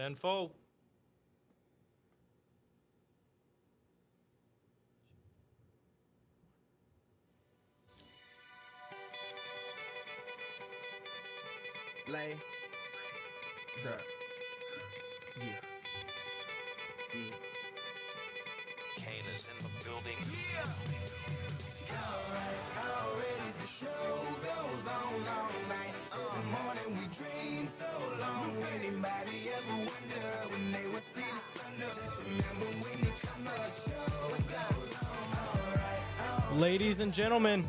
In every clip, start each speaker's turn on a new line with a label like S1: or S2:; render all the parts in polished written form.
S1: 10-4.
S2: Lay. What's up? Yeah. Yeah.
S3: Kane is in the building.
S2: Already the show goes on all night. Till the morning we dream so long. Anybody ever wonder when they would see the sun up? Just remember when you come to the show goes on. Alright.
S4: Ladies and gentlemen,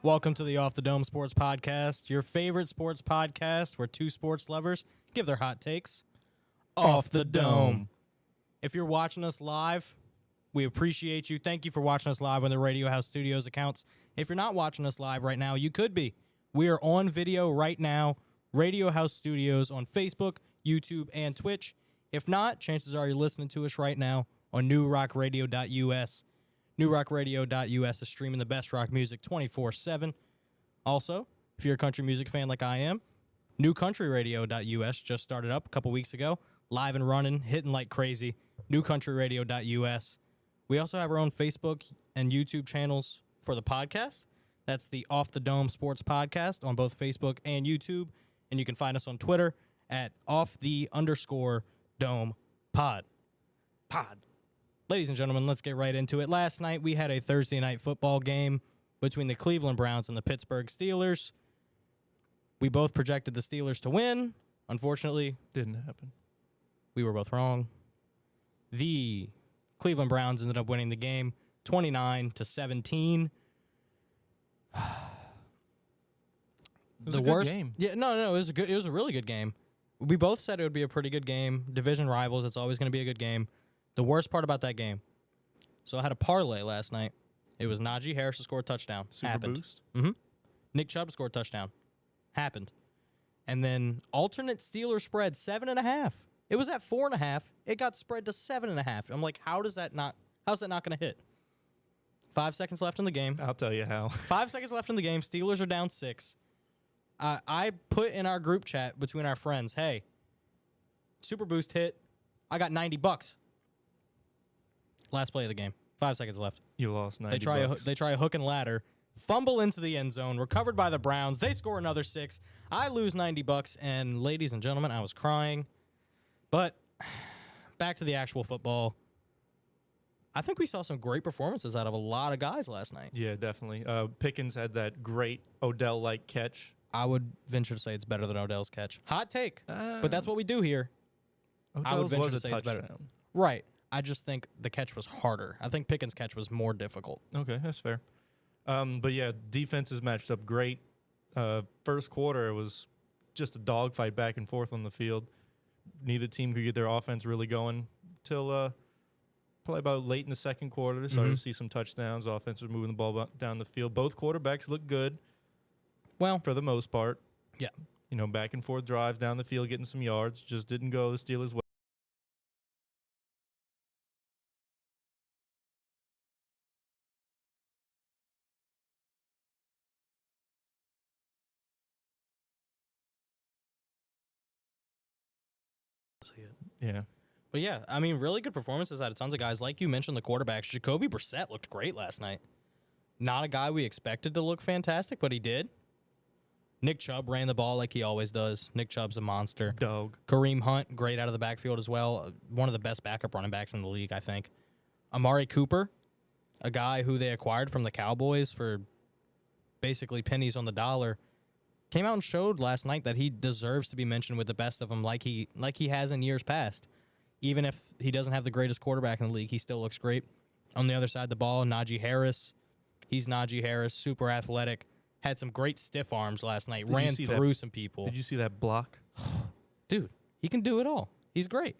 S4: welcome to the Off the Dome Sports Podcast, your favorite sports podcast where two sports lovers give their hot takes off the dome. If you're watching us live, we appreciate you. Thank you for watching us live on the Radio House Studios accounts. If you're not watching us live right now, you could be. We are on video right now, Radio House Studios on Facebook, YouTube, and Twitch. If not, chances are you're listening to us right now on newrockradio.us. newrockradio.us is streaming the best rock music 24/7. Also, if you're a country music fan like I am, newcountryradio.us just started up a couple weeks ago, live and running, hitting like crazy. newcountryradio.us. We also have our own Facebook and YouTube channels for the podcast. That's the Off the Dome Sports Podcast on both Facebook and YouTube. And you can find us on Twitter at @off_the_dome pod. Ladies and gentlemen, let's get right into it. Last night, we had a Thursday night football game between the Cleveland Browns and the Pittsburgh Steelers. We both projected the Steelers to win. Unfortunately,
S1: Didn't happen.
S4: we were both wrong. The Cleveland Browns ended up winning the game 29-17.
S1: It was a good game.
S4: Yeah, no, it was a really good game. We both said it would be a pretty good game. Division rivals, it's always going to be a good game. The worst part about that game. So I had a parlay last night. It was Najee Harris to score a touchdown.
S1: Super
S4: Happened.
S1: boost.
S4: Nick Chubb scored a touchdown. Happened. And then alternate Steelers spread 7.5. It was at 4.5. It got spread to 7.5. I'm like, how's that not going to hit? 5 seconds left in the game.
S1: I'll tell you how.
S4: 5 seconds left in the game. Steelers are down 6. I put in our group chat between our friends, hey, Super Boost hit. I got $90. Last play of the game. 5 seconds left.
S1: You lost 90
S4: They try a hook and ladder, fumble into the end zone, recovered by the Browns. They score another 6. I lose $90, and ladies and gentlemen, I was crying. But back to the actual football. I think we saw some great performances out of a lot of guys last night.
S1: Yeah, definitely. Pickens had that great Odell-like catch.
S4: I would venture to say it's better than Odell's catch. Hot take, but that's what we do here. I would
S1: Odell's
S4: venture
S1: was
S4: to
S1: a
S4: say it's better.
S1: touchdown.
S4: Right. I just think the catch was harder. I think Pickens' catch was more difficult.
S1: Okay, that's fair. But yeah, defenses matched up great. First quarter, it was just a dogfight back and forth on the field. Neither team could get their offense really going till probably about late in the second quarter. They started to see some touchdowns. Offense was moving the ball down the field. Both quarterbacks looked good.
S4: Well,
S1: For the most part.
S4: yeah.
S1: You know, back and forth drives down the field, getting some yards. Just didn't go the Steelers' way. Yeah.
S4: But yeah, I mean, really good performances out of tons of guys. Like you mentioned, the quarterbacks. Jacoby Brissett looked great last night. Not a guy we expected to look fantastic, but he did. Nick Chubb ran the ball like he always does. Nick Chubb's a monster.
S1: Dog.
S4: Kareem Hunt, great out of the backfield as well. One of the best backup running backs in the league, I think. Amari Cooper, a guy who they acquired from the Cowboys for basically pennies on the dollar, came out and showed last night that he deserves to be mentioned with the best of them like he has in years past. Even if he doesn't have the greatest quarterback in the league, he still looks great. On the other side of the ball, Najee Harris. He's Najee Harris, super athletic. Had some great stiff arms last night. Ran through some people.
S1: Did you see that block?
S4: Dude, he can do it all. He's great.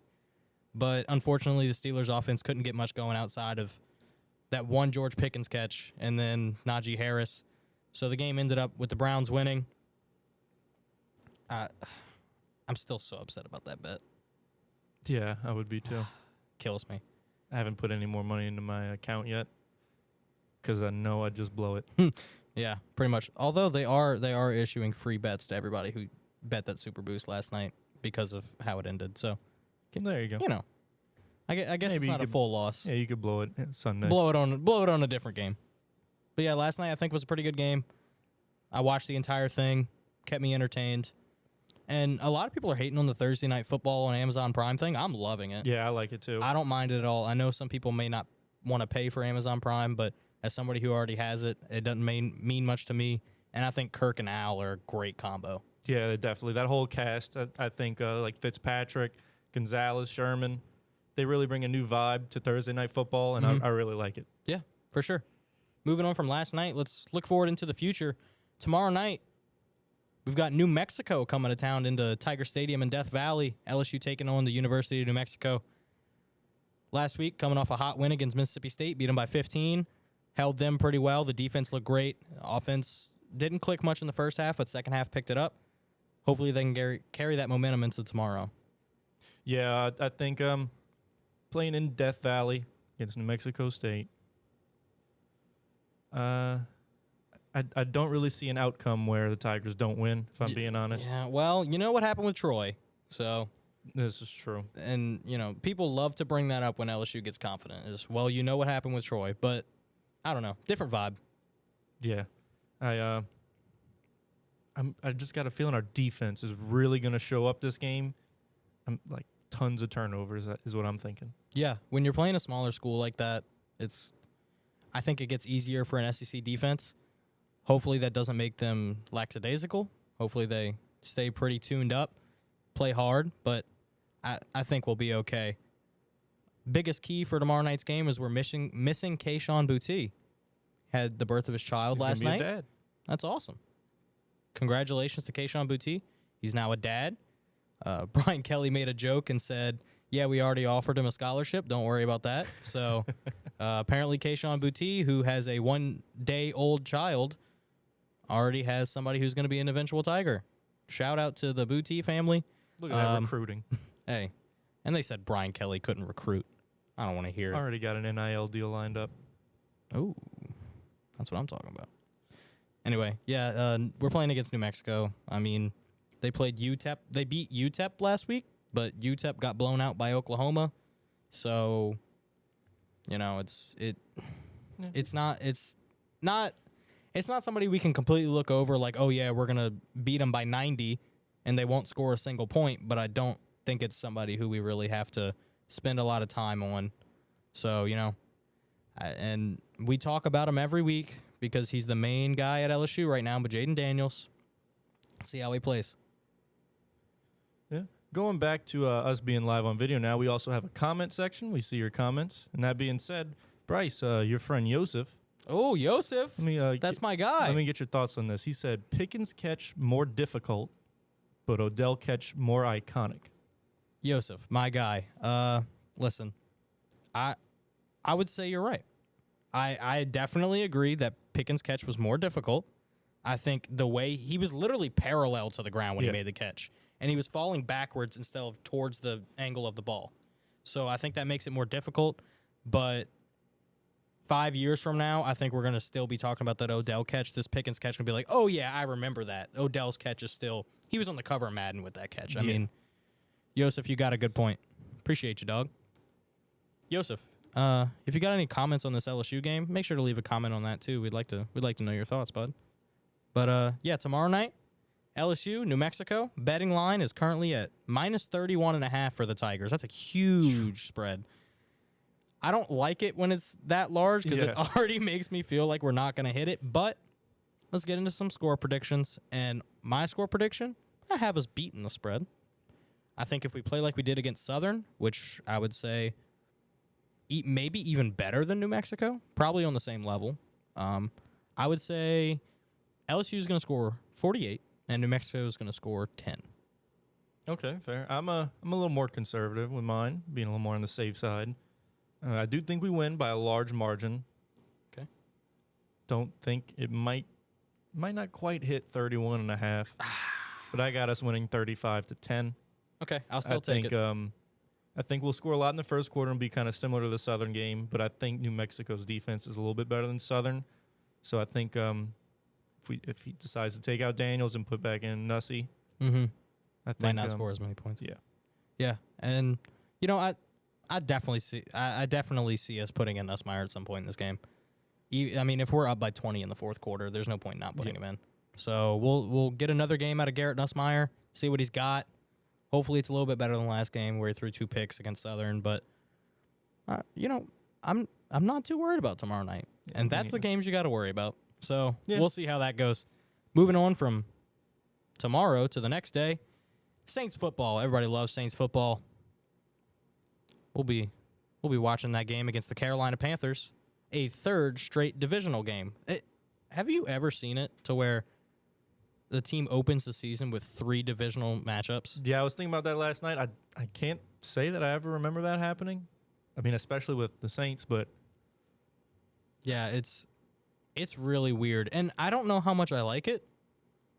S4: But unfortunately, the Steelers' offense couldn't get much going outside of that one George Pickens catch and then Najee Harris. So the game ended up with the Browns winning. I'm still so upset about that bet.
S1: Yeah, I would be too.
S4: Kills me.
S1: I haven't put any more money into my account yet because I know I'd just blow it.
S4: Yeah, pretty much. Although they are issuing free bets to everybody who bet that Super Boost last night because of how it ended. So
S1: There you go.
S4: You know, I guess
S1: Maybe
S4: it's
S1: you
S4: not a
S1: could-
S4: full loss.
S1: Yeah, you could blow it Sunday.
S4: Blow it on a different game. But yeah, last night I think was a pretty good game. I watched the entire thing, kept me entertained. And a lot of people are hating on the Thursday night football on Amazon Prime thing. I'm loving it.
S1: Yeah, I like it too.
S4: I don't mind it at all. I know some people may not want to pay for Amazon Prime, but as somebody who already has it, it doesn't mean much to me. And I think Kirk and Al are a great combo.
S1: Yeah, definitely. That whole cast, I think, like Fitzpatrick, Gonzalez, Sherman, they really bring a new vibe to Thursday night football, and I really like it.
S4: Yeah, for sure. Moving on from last night, let's look forward into the future. Tomorrow night, we've got New Mexico coming to town into Tiger Stadium in Death Valley. LSU taking on the University of New Mexico. Last week, coming off a hot win against Mississippi State, beat them by 15. Held them pretty well. The defense looked great. Offense didn't click much in the first half, but second half picked it up. Hopefully they can carry that momentum into tomorrow.
S1: Yeah, I think playing in Death Valley against New Mexico State, I don't really see an outcome where the Tigers don't win, if I'm being honest.
S4: Yeah, well, you know what happened with Troy. So,
S1: This is true.
S4: and, you know, people love to bring that up when LSU gets confident. Is, well, you know what happened with Troy, but I don't know. Different vibe.
S1: Yeah. I just got a feeling our defense is really going to show up this game. I'm like tons of turnovers is what I'm thinking.
S4: Yeah, when you're playing a smaller school like that, I think it gets easier for an SEC defense. Hopefully that doesn't make them lackadaisical. Hopefully they stay pretty tuned up, play hard, but I think we'll be okay. Biggest key for tomorrow night's game is we're missing Kayshawn Boutte. Had the birth of his child
S1: He's gonna
S4: last
S1: be a
S4: night.
S1: dad.
S4: That's awesome. Congratulations to Kayshawn Boutte. He's now a dad. Brian Kelly made a joke and said, yeah, we already offered him a scholarship. Don't worry about that. So apparently Kayshawn Boutte, who has a 1-day-old child, already has somebody who's going to be an eventual Tiger. Shout out to the Boutte family.
S1: Look at that recruiting.
S4: Hey. And they said Brian Kelly couldn't recruit. I don't want to hear it.
S1: Already got an NIL deal lined up.
S4: Oh, that's what I'm talking about. Anyway, yeah, we're playing against New Mexico. I mean, they played UTEP. They beat UTEP last week, but UTEP got blown out by Oklahoma. So, you know, it's not somebody we can completely look over like, oh yeah, we're gonna beat them by 90, and they won't score a single point. But I don't think it's somebody who we really have to spend a lot of time on. So, you know, and we talk about him every week because he's the main guy at LSU right now, but Jaden Daniels. See how he plays.
S1: Yeah. Going back to us being live on video now, we also have a comment section. We see your comments. And that being said, Bryce, your friend Yosef.
S4: Oh, Yosef.
S1: Let me,
S4: That's my guy.
S1: Let me get your thoughts on this. He said Pickens catch more difficult, but Odell catch more iconic.
S4: Yosef, my guy. Listen, I would say you're right. I definitely agree that Pickens' catch was more difficult. I think the way he was literally parallel to the ground when he made the catch, and he was falling backwards instead of towards the angle of the ball. So I think that makes it more difficult. But 5 years from now, I think we're going to still be talking about that Odell catch. This Pickens catch going to be like, oh, yeah, I remember that. Odell's catch is still – he was on the cover of Madden with that catch. I mean, Yosef, you got a good point. Appreciate you, dog. Yosef, if you got any comments on this LSU game, make sure to leave a comment on that too. We'd like to know your thoughts, bud. But yeah, tomorrow night, LSU, New Mexico, betting line is currently at minus 31.5 for the Tigers. That's a huge spread. I don't like it when it's that large because it already makes me feel like we're not going to hit it. But let's get into some score predictions. And my score prediction, I have us beating the spread. I think if we play like we did against Southern, which I would say maybe even better than New Mexico, probably on the same level, I would say LSU is going to score 48 and New Mexico is going to score 10.
S1: Okay, fair. I'm a little more conservative with mine, being a little more on the safe side. I do think we win by a large margin.
S4: Okay.
S1: Don't think it might not quite hit 31.5, but I got us winning 35-10.
S4: Okay, I'll still take it.
S1: I think we'll score a lot in the first quarter and be kind of similar to the Southern game, but I think New Mexico's defense is a little bit better than Southern. So I think if he decides to take out Daniels and put back in Nussie, I think
S4: might not score as many points.
S1: Yeah.
S4: Yeah, and You know, I definitely see us putting in Nussmeier at some point in this game. I mean, if we're up by 20 in the fourth quarter, there's no point not putting him in. So we'll get another game out of Garrett Nussmeier, see what he's got. Hopefully, it's a little bit better than last game where he threw 2 picks against Southern. But you know, I'm not too worried about tomorrow night, and that's the games you got to worry about. So we'll see how that goes. Moving on from tomorrow to the next day, Saints football. Everybody loves Saints football. We'll be watching that game against the Carolina Panthers, a 3rd straight divisional game. Have you ever seen it to where the team opens the season with 3 divisional matchups?
S1: Yeah, I was thinking about that last night. I can't say that I ever remember that happening. I mean, especially with the Saints, but
S4: yeah, it's really weird, and I don't know how much I like it.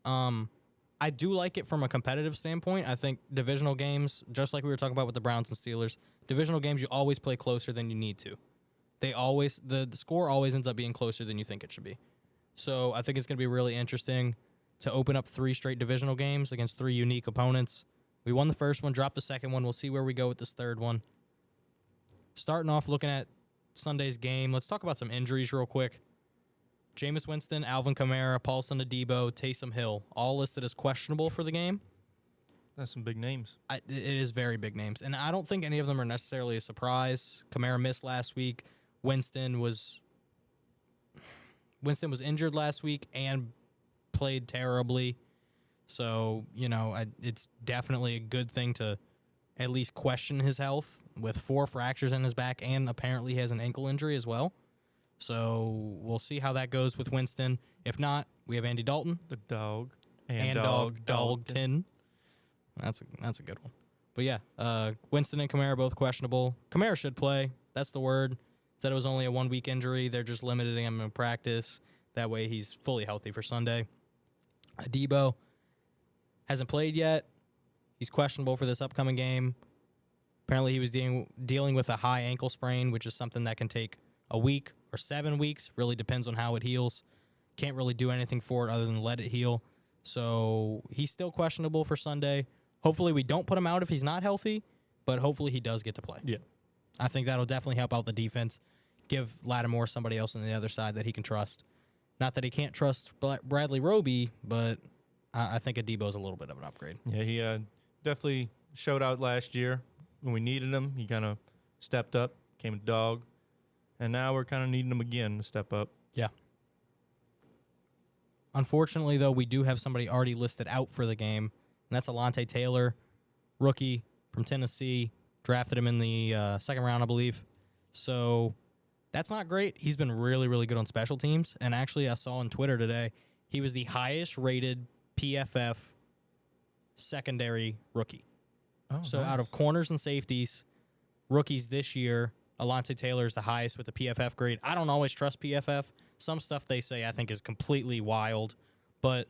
S4: I do like it from a competitive standpoint. I think divisional games, just like we were talking about with the Browns and Steelers, divisional games you always play closer than you need to. The score always ends up being closer than you think it should be. So I think it's going to be really interesting to open up 3 straight divisional games against 3 unique opponents. We won the first one, dropped the second one. We'll see where we go with this third one. Starting off looking at Sunday's game, let's talk about some injuries real quick. Jameis Winston, Alvin Kamara, Paulson Adebo, Taysom Hill, all listed as questionable for the game.
S1: that's some big names.
S4: It is very big names, and I don't think any of them are necessarily a surprise. Kamara missed last week. Winston was injured last week and played terribly. So, you know, it's definitely a good thing to at least question his health with 4 fractures in his back, and apparently he has an ankle injury as well. So we'll see how that goes with Winston. If not, we have Andy Dalton.
S1: The dog.
S4: Dalton. That's a good one. But yeah, Winston and Kamara both questionable. Kamara should play. That's the word. Said it was only a 1-week injury. They're just limiting him in practice. That way he's fully healthy for Sunday. Adebo hasn't played yet. He's questionable for this upcoming game. Apparently he was dealing with a high ankle sprain, which is something that can take a week or 7 weeks. Really depends on how it heals. Can't really do anything for it other than let it heal. So he's still questionable for Sunday. Hopefully we don't put him out if he's not healthy, but hopefully he does get to play.
S1: Yeah.
S4: I think that'll definitely help out the defense. Give Lattimore somebody else on the other side that he can trust. Not that he can't trust Bradley Roby, but I think Adebo's a little bit of an upgrade.
S1: Yeah, he definitely showed out last year. When we needed him, he kind of stepped up, came a dog. And now we're kind of needing him again to step up.
S4: Yeah. Unfortunately, though, we do have somebody already listed out for the game, and that's Alontae Taylor, rookie from Tennessee. Drafted him in the second round, I believe. So that's not great. He's been really, really good on special teams. And actually, I saw on Twitter today, he was the highest rated PFF secondary rookie.
S1: Oh,
S4: So
S1: nice.
S4: out of corners and safeties, rookies this year, Alontae Taylor is the highest with the PFF grade. I don't always trust PFF. Some stuff they say I think is completely wild, but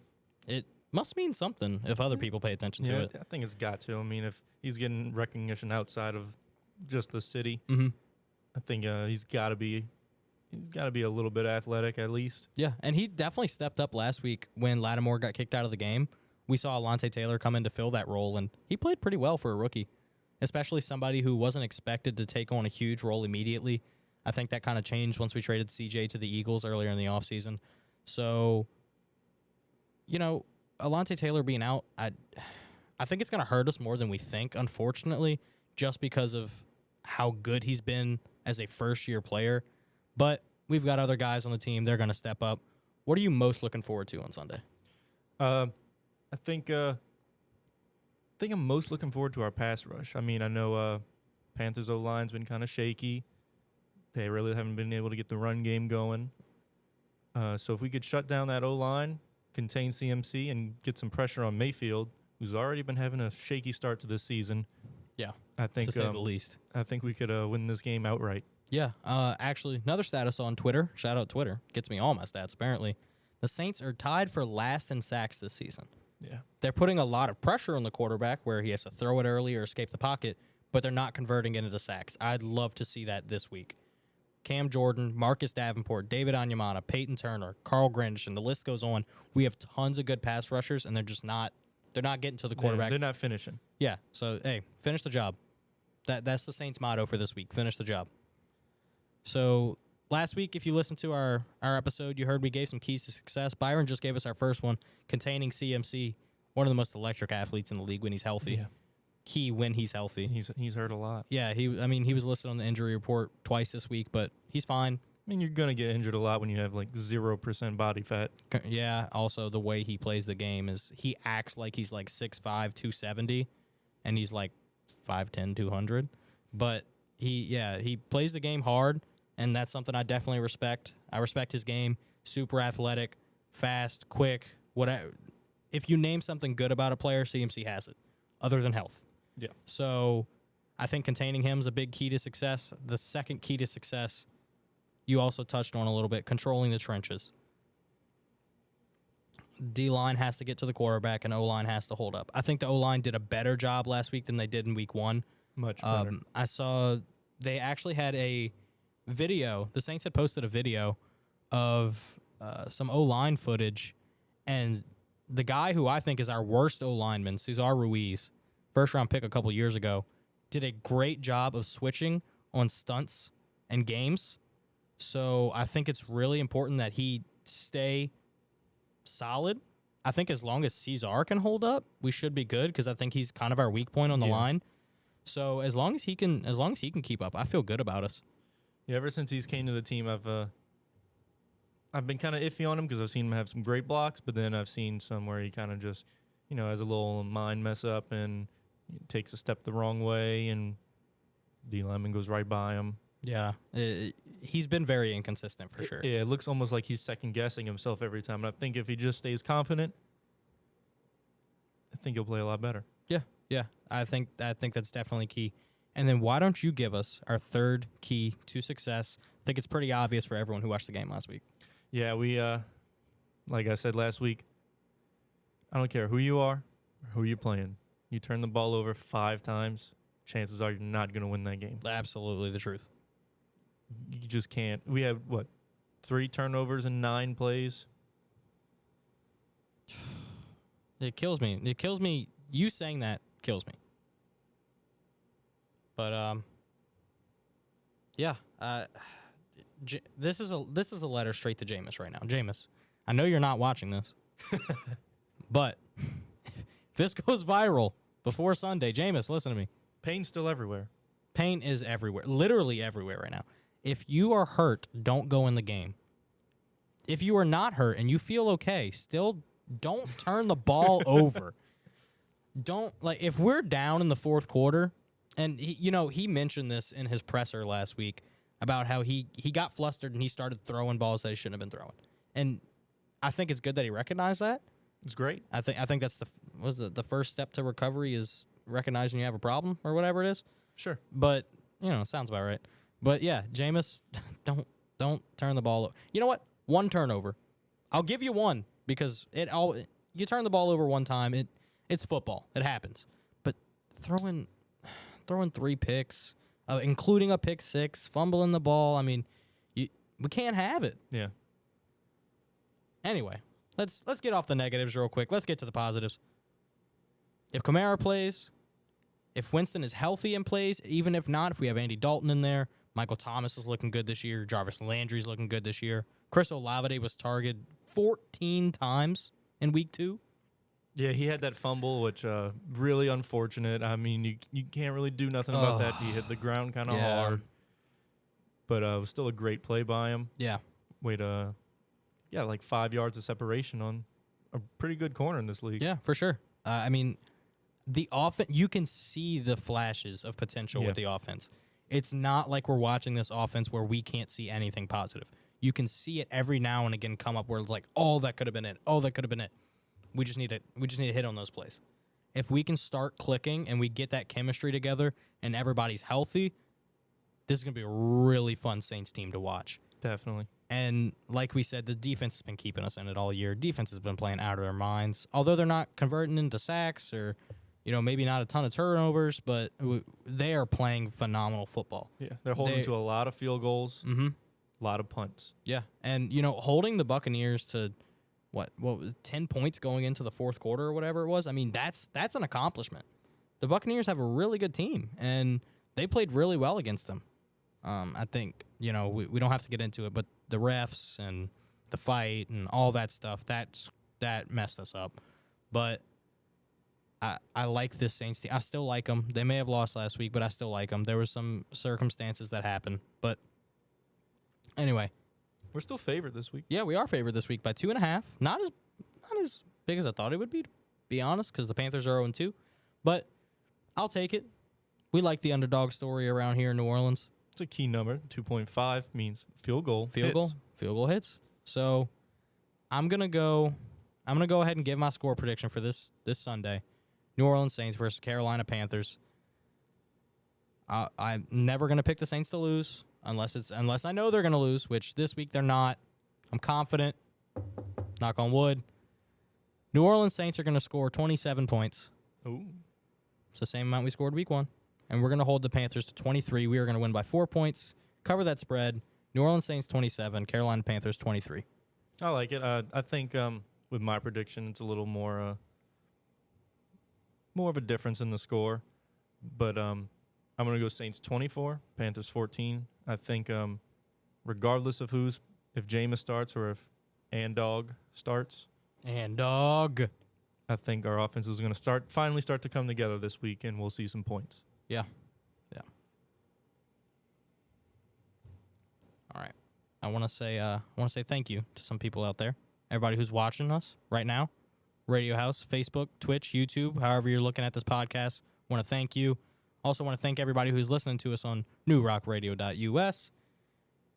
S4: it must mean something if other people pay attention to it.
S1: I think it's got to. I mean, if he's getting recognition outside of just the city,
S4: Mm-hmm.
S1: I think he's got to be a little bit athletic at least.
S4: Yeah, and he definitely stepped up last week when Lattimore got kicked out of the game. We saw Alontae Taylor come in to fill that role, and he played pretty well for a rookie, especially somebody who wasn't expected to take on a huge role immediately. I think that kind of changed once we traded CJ to the Eagles earlier in the offseason. So, you know, Alontae Taylor being out, I think it's going to hurt us more than we think, unfortunately, just because of how good he's been as a first-year player. But we've got other guys on the team. They're going to step up. What are you most looking forward to on Sunday?
S1: I think I'm most looking forward to our pass rush. I mean, I know Panthers O-line's been kind of shaky. They really haven't been able to get the run game going. So if we could shut down that O-line, contain CMC, and get some pressure on Mayfield, who's already been having a shaky start to this season,
S4: Yeah,
S1: I think
S4: to say the least.
S1: I think we could win this game outright.
S4: Yeah, actually, another status on Twitter, shout out Twitter, gets me all my stats apparently. The Saints are tied for last in sacks this season.
S1: Yeah.
S4: They're putting a lot of pressure on the quarterback where he has to throw it early or escape the pocket, but they're not converting it into sacks. I'd love to see that this week. Cam Jordan, Marcus Davenport, David Onyemata, Peyton Turner, Carl Grinch, and the list goes on. We have tons of good pass rushers, and they're not getting to the quarterback.
S1: They're not finishing.
S4: Yeah, so, hey, finish the job. That's the Saints' motto for this week. Finish the job. So last week, if you listened to our episode, you heard we gave some keys to success. Byron just gave us our first one containing CMC, one of the most electric athletes in the league when he's healthy.
S1: Yeah.
S4: Key when he's healthy.
S1: He's hurt a lot.
S4: Yeah, he was listed on the injury report twice this week, but he's fine.
S1: I mean, you're gonna get injured a lot when you have like 0% body fat.
S4: Yeah, also the way he plays the game is he acts like he's like 6'5", 270, and he's like 5'10", 200. But he plays the game hard, and that's something I definitely respect. I respect his game. Super athletic, fast, quick. Whatever. If you name something good about a player, CMC has it, other than health.
S1: Yeah.
S4: So I think containing him is a big key to success. The second key to success, you also touched on a little bit, controlling the trenches. D-line has to get to the quarterback, and O-line has to hold up. I think the O-line did a better job last week than they did in week 1.
S1: Much better.
S4: I saw they actually had a video. The Saints had posted a video of some O-line footage, and the guy who I think is our worst O-lineman, Cesar Ruiz, first-round pick a couple years ago, did a great job of switching on stunts and games. So I think it's really important that he stay solid. I think as long as Cesar can hold up, we should be good because I think he's kind of our weak point on the line. So as long as he can keep up, I feel good about us.
S1: Yeah, ever since he's came to the team, I've been kind of iffy on him because I've seen him have some great blocks, but then I've seen some where he kind of just, has a little mind mess up and takes a step the wrong way, and D lineman goes right by him.
S4: Yeah, he's been very inconsistent for sure.
S1: Yeah, it looks almost like he's second guessing himself every time. And I think if he just stays confident, I think he'll play a lot better.
S4: Yeah. I think that's definitely key. And then why don't you give us our third key to success? I think it's pretty obvious for everyone who watched the game last week.
S1: Yeah, we like I said last week, I don't care who you are or who you're playing. You turn the ball over 5 times, chances are you're not going to win that game.
S4: Absolutely the truth.
S1: You just can't. We had, 3 turnovers in 9 plays?
S4: It kills me. You saying that kills me. But this is a letter straight to Jameis right now. Jameis, I know you're not watching this, but if this goes viral before Sunday, Jameis, listen to me.
S1: Pain's still everywhere.
S4: Pain is everywhere, literally everywhere right now. If you are hurt, don't go in the game. If you are not hurt and you feel okay, still don't turn the ball over. Don't, if we're down in the fourth quarter, and he mentioned this in his presser last week about how he got flustered and he started throwing balls that he shouldn't have been throwing. And I think it's good that he recognized that.
S1: It's great.
S4: I think that's the first step to recovery is recognizing you have a problem or whatever it is.
S1: Sure.
S4: But, sounds about right. But yeah, Jameis, don't turn the ball over. You know what? 1 turnover. I'll give you 1 because you turn the ball over 1 time, it's football. It happens. But throwing 3 picks, including a pick 6, fumbling the ball, I mean, we can't have it.
S1: Yeah.
S4: Anyway, let's get off the negatives real quick. Let's get to the positives. If Kamara plays, if Winston is healthy and plays, even if not, if we have Andy Dalton in there, Michael Thomas is looking good this year. Jarvis Landry's looking good this year. Chris Olave was targeted 14 times in week 2.
S1: Yeah, he had that fumble, which really unfortunate. I mean, you can't really do nothing about that. He hit the ground kind of hard. But it was still a great play by him.
S4: Yeah.
S1: Like 5 yards of separation on a pretty good corner in this league.
S4: Yeah, for sure. I mean, the offense, you can see the flashes of potential with the offense. It's not like we're watching this offense where we can't see anything positive. You can see it every now and again come up where it's like, oh, that could have been it. Oh, that could have been it. We just need to hit on those plays. If we can start clicking and we get that chemistry together and everybody's healthy, this is going to be a really fun Saints team to watch.
S1: Definitely.
S4: And like we said, the defense has been keeping us in it all year. Defense has been playing out of their minds. Although they're not converting into sacks or, maybe not a ton of turnovers, but they are playing phenomenal football.
S1: Yeah, they're holding to a lot of field goals, a lot of punts.
S4: Yeah, and, holding the Buccaneers to, what was 10 points going into the fourth quarter or whatever it was, I mean, that's an accomplishment. The Buccaneers have a really good team, and they played really well against them. I think, we don't have to get into it, but the refs and the fight and all that stuff, that messed us up. But I like this Saints team. I still like them. They may have lost last week, but I still like them. There were some circumstances that happened. But anyway.
S1: We're still favored this week.
S4: Yeah, we are favored this week by 2.5. Not as big as I thought it would be honest, because the Panthers are 0-2. But I'll take it. We like the underdog story around here in New Orleans.
S1: It's a key number. 2.5 means field goal.
S4: Field goal hits. So I'm gonna go ahead and give my score prediction for this Sunday. New Orleans Saints versus Carolina Panthers. I'm never gonna pick the Saints to lose unless I know they're gonna lose, which this week they're not. I'm confident. Knock on wood. New Orleans Saints are gonna score 27 points.
S1: Ooh.
S4: It's the same amount we scored week 1. And we're gonna hold the Panthers to 23. We are gonna win by 4 points. Cover that spread. New Orleans Saints 27, Carolina Panthers 23.
S1: I like it. I think with my prediction, it's a little more of a difference in the score. But I'm going to go Saints 24, Panthers 14. I think regardless of if Jameis starts or if Andog starts, I think our offense is going to finally start to come together this week, and we'll see some points.
S4: Yeah. All right. I want to say thank you to some people out there. Everybody who's watching us right now. Radio House, Facebook, Twitch, YouTube, however you're looking at this podcast. Want to thank you. Also want to thank everybody who's listening to us on newrockradio.us.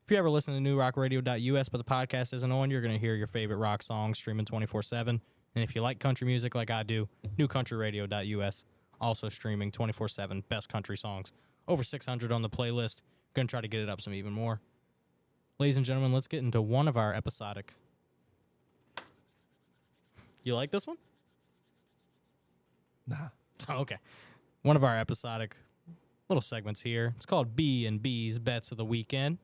S4: If you ever listen to newrockradio.us but the podcast isn't on, you're going to hear your favorite rock songs streaming 24/7. And if you like country music like I do, newcountryradio.us, also streaming 24/7 best country songs. Over 600 on the playlist. Going to try to get it up some even more. Ladies and gentlemen, let's get into one of our episodic. You like this one?
S1: Nah.
S4: Okay. One of our episodic little segments here. It's called B&B's Bets of the Weekend.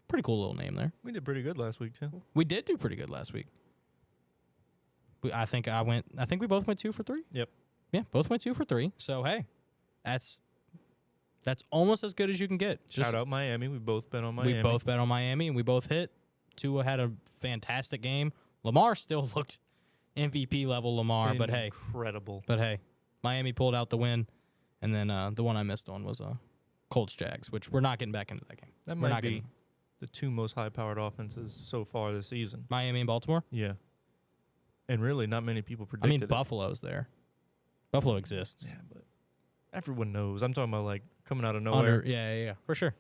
S4: Pretty cool little name there.
S1: We did pretty good last week, too.
S4: We did do pretty good last week. I think we both went 2 for 3.
S1: Yep.
S4: Yeah, both went 2 for 3. So, hey, that's almost as good as you can get.
S1: Shout out Miami. We both bet on Miami.
S4: We both bet on Miami, and we both hit. Tua had a fantastic game. Lamar still looked MVP level Lamar, but hey.
S1: Incredible.
S4: But hey, Miami pulled out the win, and then the one I missed on was Colts-Jags, which we're not getting back into that game.
S1: That
S4: We're
S1: might
S4: not
S1: be
S4: getting
S1: the two most high-powered offenses so far this season.
S4: Miami and Baltimore.
S1: Yeah. And really, not many people predicted it.
S4: Buffalo's there. Buffalo exists.
S1: Yeah, but everyone knows. I'm talking about, like, coming out of nowhere.
S4: Yeah. For sure.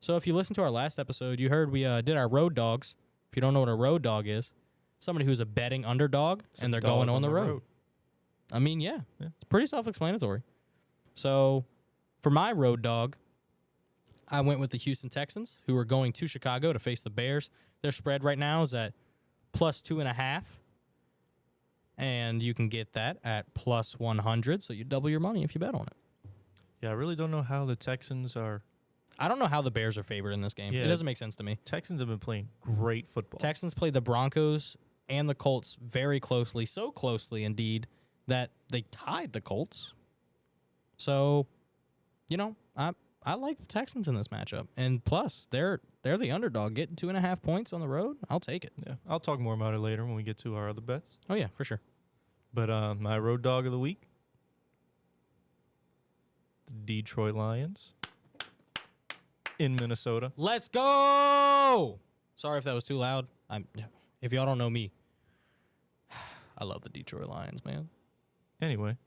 S4: So if you listened to our last episode, you heard we did our road dogs. If you don't know what a road dog is, somebody who's a betting underdog,
S1: It's
S4: and
S1: a
S4: they're
S1: dog
S4: going on the road. I mean, yeah. It's pretty self-explanatory. So for my road dog, I went with the Houston Texans, who are going to Chicago to face the Bears. Their spread right now is at +2.5. And you can get that at +100, so you double your money if you bet on it.
S1: Yeah, I really don't know how the Texans are.
S4: I don't know how the Bears are favored in this game.
S1: Yeah.
S4: It doesn't make sense to me.
S1: Texans have been playing great football.
S4: Texans played the Broncos and the Colts very closely, so closely indeed that they tied the Colts. So, I like the Texans in this matchup. And plus, they're the underdog. Getting 2.5 points on the road, I'll take it.
S1: Yeah, I'll talk more about it later when we get to our other bets.
S4: Oh, yeah, for sure.
S1: But my road dog of the week, the Detroit Lions in Minnesota.
S4: Let's go! Sorry if that was too loud. If y'all don't know me, I love the Detroit Lions, man.
S1: Anyway,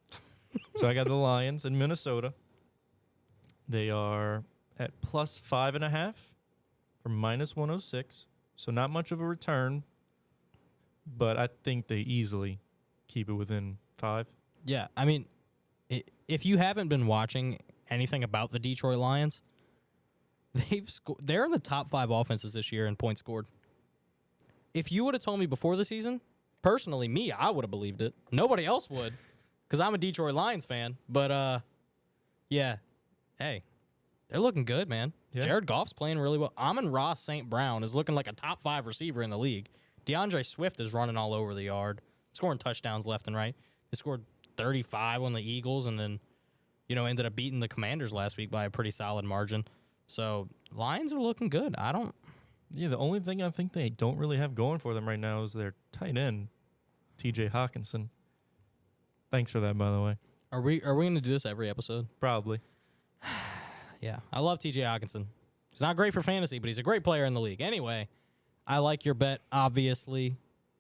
S1: so I got the Lions in Minnesota. They are at +5.5 for -106. So not much of a return, but I think they easily keep it within 5.
S4: Yeah, I mean, if you haven't been watching anything about the Detroit Lions, they're in the top 5 offenses this year in points scored. If you would have told me before the season, personally, I would have believed it. Nobody else would, because I'm a Detroit Lions fan. But, yeah, hey, they're looking good, man.
S1: Yeah.
S4: Jared Goff's playing really well. Amon-Ra St. Brown is looking like a top 5 receiver in the league. DeAndre Swift is running all over the yard, scoring touchdowns left and right. They scored 35 on the Eagles, and then, ended up beating the Commanders last week by a pretty solid margin. So Lions are looking good.
S1: Yeah, the only thing I think they don't really have going for them right now is their tight end, T.J. Hawkinson. Thanks for that, by the way.
S4: Are we going to do this every episode?
S1: Probably.
S4: Yeah, I love T.J. Hawkinson. He's not great for fantasy, but he's a great player in the league. Anyway, I like your bet, obviously.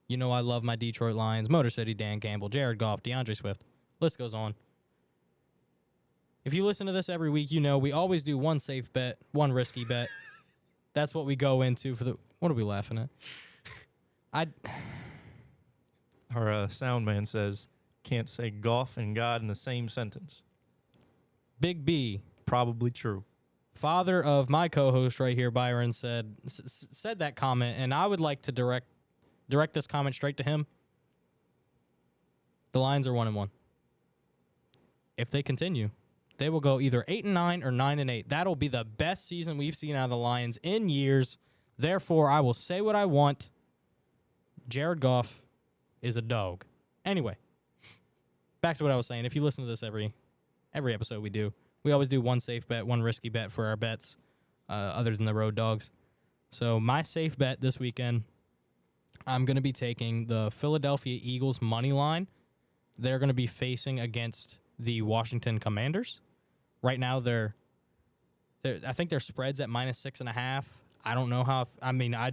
S4: You know I love my Detroit Lions, Motor City, Dan Campbell, Jared Goff, DeAndre Swift. List goes on. If you listen to this every week, you know we always do one safe bet, one risky bet. That's what we go into for the... What are we laughing at?
S1: Our sound man says, can't say golf and God in the same sentence.
S4: Big B,
S1: Probably true.
S4: father of my co-host right here, Byron, said that comment, and I would like to direct this comment straight to him. The Lions are 1-1. If they continue, they will go either 8-9 or 9-8. That'll be the best season we've seen out of the Lions in years. Therefore, I will say what I want. Jared Goff is a dog. Anyway, back to what I was saying. If you listen to this every episode we always do one safe bet, one risky bet for our bets, other than the road dogs. So my safe bet this weekend, I'm going to be taking the Philadelphia Eagles money line. They're going to be facing against the Washington Commanders. Right now, I think their spread's at -6.5. I don't know how. I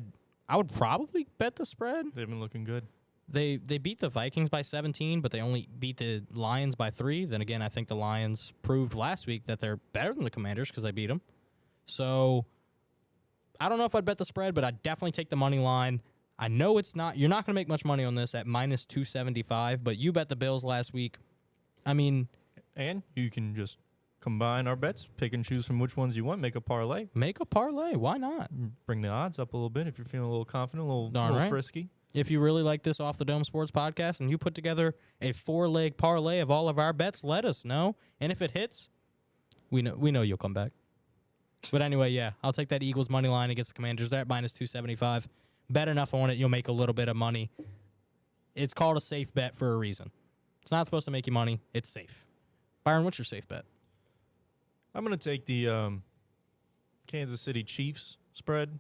S4: would probably bet the spread.
S1: They've been looking good.
S4: They beat the Vikings by 17, but they only beat the Lions by 3. Then again, I think the Lions proved last week that they're better than the Commanders because they beat them. So I don't know if I'd bet the spread, but I'd definitely take the money line. I know you're not going to make much money on this at -275, but you bet the Bills last week. I mean,
S1: And you can just combine our bets, pick and choose from which ones you want, make a parlay,
S4: make a parlay. Why not?
S1: bring the odds up a little bit if you're feeling a little confident, a little,
S4: Darn
S1: little
S4: right.
S1: frisky.
S4: If you really like this Off the Dome Sports podcast and you put together a 4-leg parlay of all of our bets, let us know. And if it hits, we know you'll come back. But anyway, yeah, I'll take that Eagles money line against the Commanders. They're at -275. Bet enough on it, you'll make a little bit of money. It's called a safe bet for a reason. It's not supposed to make you money. It's safe. Byron, what's your safe bet?
S1: I'm going to take the Kansas City Chiefs spread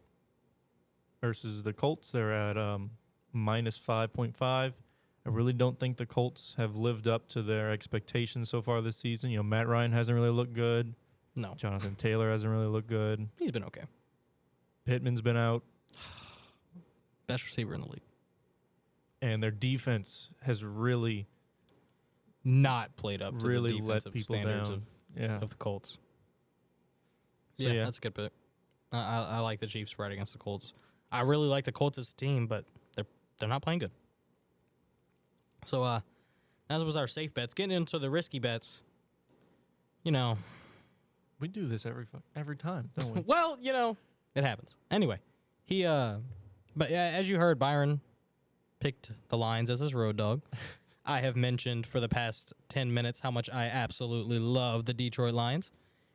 S1: versus the Colts. They're at -5.5. I really don't think the Colts have lived up to their expectations so far this season. Matt Ryan hasn't really looked good.
S4: No.
S1: Jonathan Taylor hasn't really looked good.
S4: He's been okay.
S1: Pittman's been out.
S4: Best receiver in the league.
S1: And their defense has really
S4: Not played up to
S1: really
S4: the
S1: let
S4: defensive
S1: people
S4: standards
S1: down. Yeah.
S4: of the Colts.
S1: So,
S4: yeah,
S1: yeah.
S4: that's a good pick. I like the Chiefs spread against the Colts. I really like the Colts as a team, but they're not playing good. So that was our safe bets. Getting into the risky bets,
S1: We do this every time, don't we?
S4: well, it happens. Anyway, but yeah, as you heard, Byron picked the Lions as his road dog. I have mentioned for the past 10 minutes how much I absolutely love the Detroit Lions.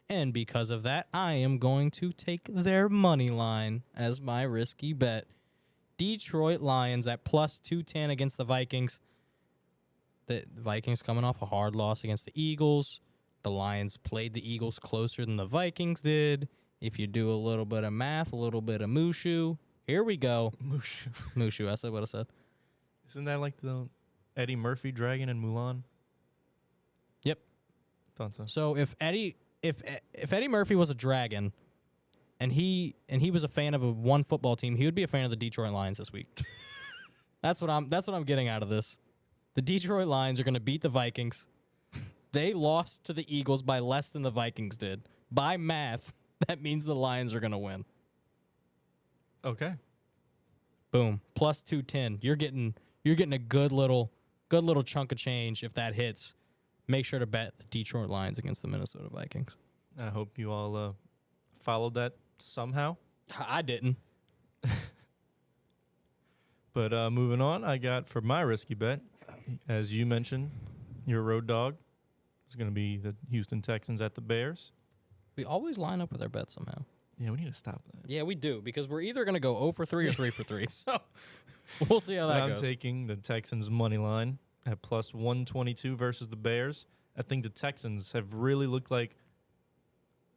S4: And because of that, I am going to take their money line as my risky bet. Detroit Lions at +210 against the Vikings. The Vikings coming off a hard loss against the Eagles. The Lions played the Eagles closer than the Vikings did. If you do a little bit of math, a little bit of Mushu, here we go. Mushu, I said what I said.
S1: Isn't that like the Eddie Murphy dragon in Mulan?
S4: Yep.
S1: Thought so.
S4: So if Eddie Murphy was a dragon, and he was a fan of one football team, he would be a fan of the Detroit Lions this week. That's what I'm getting out of this. The Detroit Lions are going to beat the Vikings. They lost to the Eagles by less than the Vikings did. By math, that means the Lions are going to win.
S1: Okay.
S4: Boom. +210. You're getting a good little chunk of change if that hits. Make sure to bet the Detroit Lions against the Minnesota Vikings.
S1: I hope you all followed that somehow.
S4: I didn't.
S1: But moving on, I got for my risky bet, as you mentioned, your road dog is going to be the Houston Texans at the Bears.
S4: We always line up with our bets somehow.
S1: Yeah, we need to stop that.
S4: Yeah, we do, because we're either going to go 0 for 3 or 3 for 3. So we'll see how that
S1: I'm
S4: goes.
S1: taking the Texans money line at +122 versus the Bears. I think the Texans have really looked like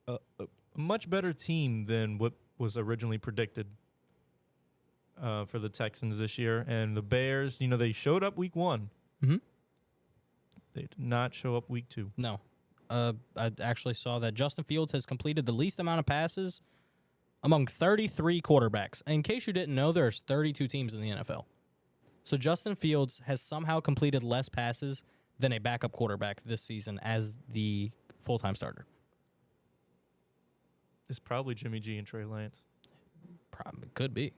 S1: a much better team than what was originally predicted for the Texans this year. And the Bears, they showed up week 1.
S4: Mhm.
S1: They did not show up week 2.
S4: No. I actually saw that Justin Fields has completed the least amount of passes among 33 quarterbacks. In case you didn't know, there's 32 teams in the NFL. So Justin Fields has somehow completed less passes than a backup quarterback this season as the full-time starter.
S1: It's probably Jimmy G and Trey Lance.
S4: Probably could be.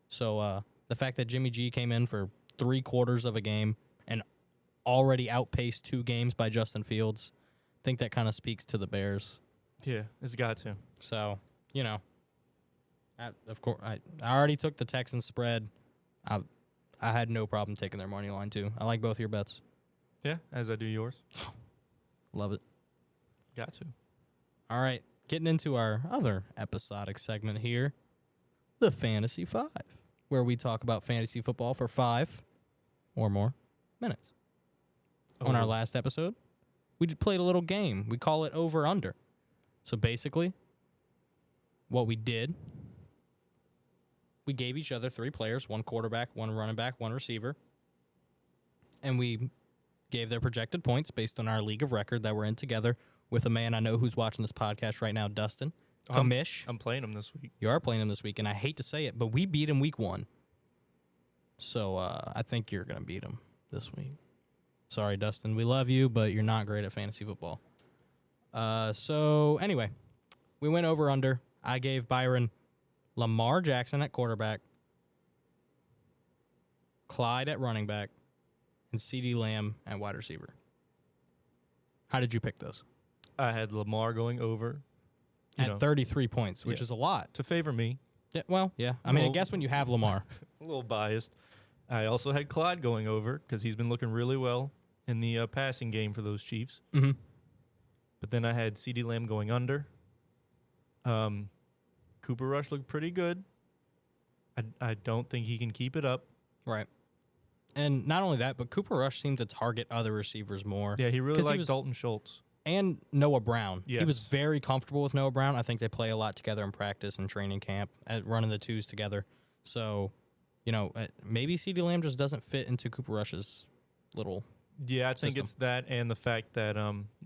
S4: So the fact that Jimmy G came in for 3/4 of a game and already outpaced 2 games by Justin Fields, I think that kind of speaks to the Bears.
S1: Yeah, it's got to.
S4: So, of course, I already took the Texans spread. I had no problem taking their money line too. I like both your bets.
S1: Yeah, as I do yours.
S4: Love it.
S1: Got to.
S4: All right, getting into our other episodic segment here, the Fantasy 5, where we talk about fantasy football for 5 or more minutes. On our last episode, we played a little game. We call it Over Under. So basically, what we did, we gave each other 3 players, 1 quarterback, 1 running back, 1 receiver, and we gave their projected points based on our league of record that we're in together with a man I know who's watching this podcast right now, Dustin. Kamish.
S1: I'm playing him this week.
S4: You are playing him this week, and I hate to say it, but we beat him week 1. So I think you're going to beat him this week. Sorry, Dustin. We love you, but you're not great at fantasy football. So anyway, we went over under. I gave Byron Lamar Jackson at quarterback, Clyde at running back, and CeeDee Lamb at wide receiver. How did you pick those?
S1: I had Lamar going over.
S4: At 33 points, which
S1: Yeah.
S4: is a lot.
S1: To favor me.
S4: Yeah, well, yeah. I mean, I
S1: Well-
S4: guess when you have Lamar.
S1: A little biased. I also had Clyde going over because he's been looking really well in the passing game for those Chiefs.
S4: Mm-hmm.
S1: But then I had CeeDee Lamb going under. Cooper Rush looked pretty good. I don't think he can keep it up.
S4: Right. And not only that, but Cooper Rush seemed to target other receivers more.
S1: Yeah, he really
S4: 'Cause he
S1: liked
S4: was-
S1: Dalton Schultz.
S4: And Noah Brown. He was
S1: Yes.
S4: very comfortable with Noah Brown. I think they play a lot together in practice and training camp, at running the twos together. So, maybe CeeDee Lamb just doesn't fit into Cooper Rush's little.
S1: Yeah, I think
S4: System.
S1: it's that and the fact that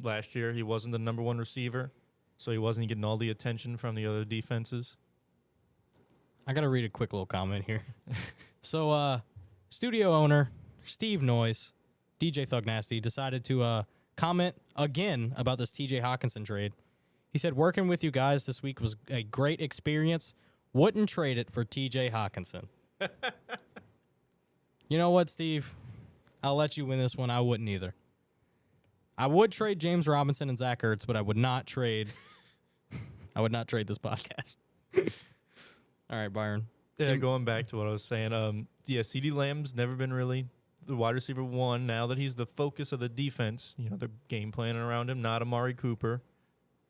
S1: last year he wasn't the number 1 receiver, so he wasn't getting all the attention from the other defenses.
S4: I got to read a quick little comment here. So, studio owner Steve Noyes, DJ Thug Nasty, decided to comment again about this TJ Hawkinson trade. He said, working with you guys this week was a great experience. Wouldn't trade it for TJ Hawkinson. You know what, Steve? I'll let you win this one. I wouldn't either. I would trade James Robinson and Zach Ertz, but I would not trade. I would not trade this podcast. All right, Byron.
S1: Yeah, going back to what I was saying, CeeDee Lamb's never been really the wide receiver 1. Now that he's the focus of the defense, they're game planning around him, not Amari Cooper.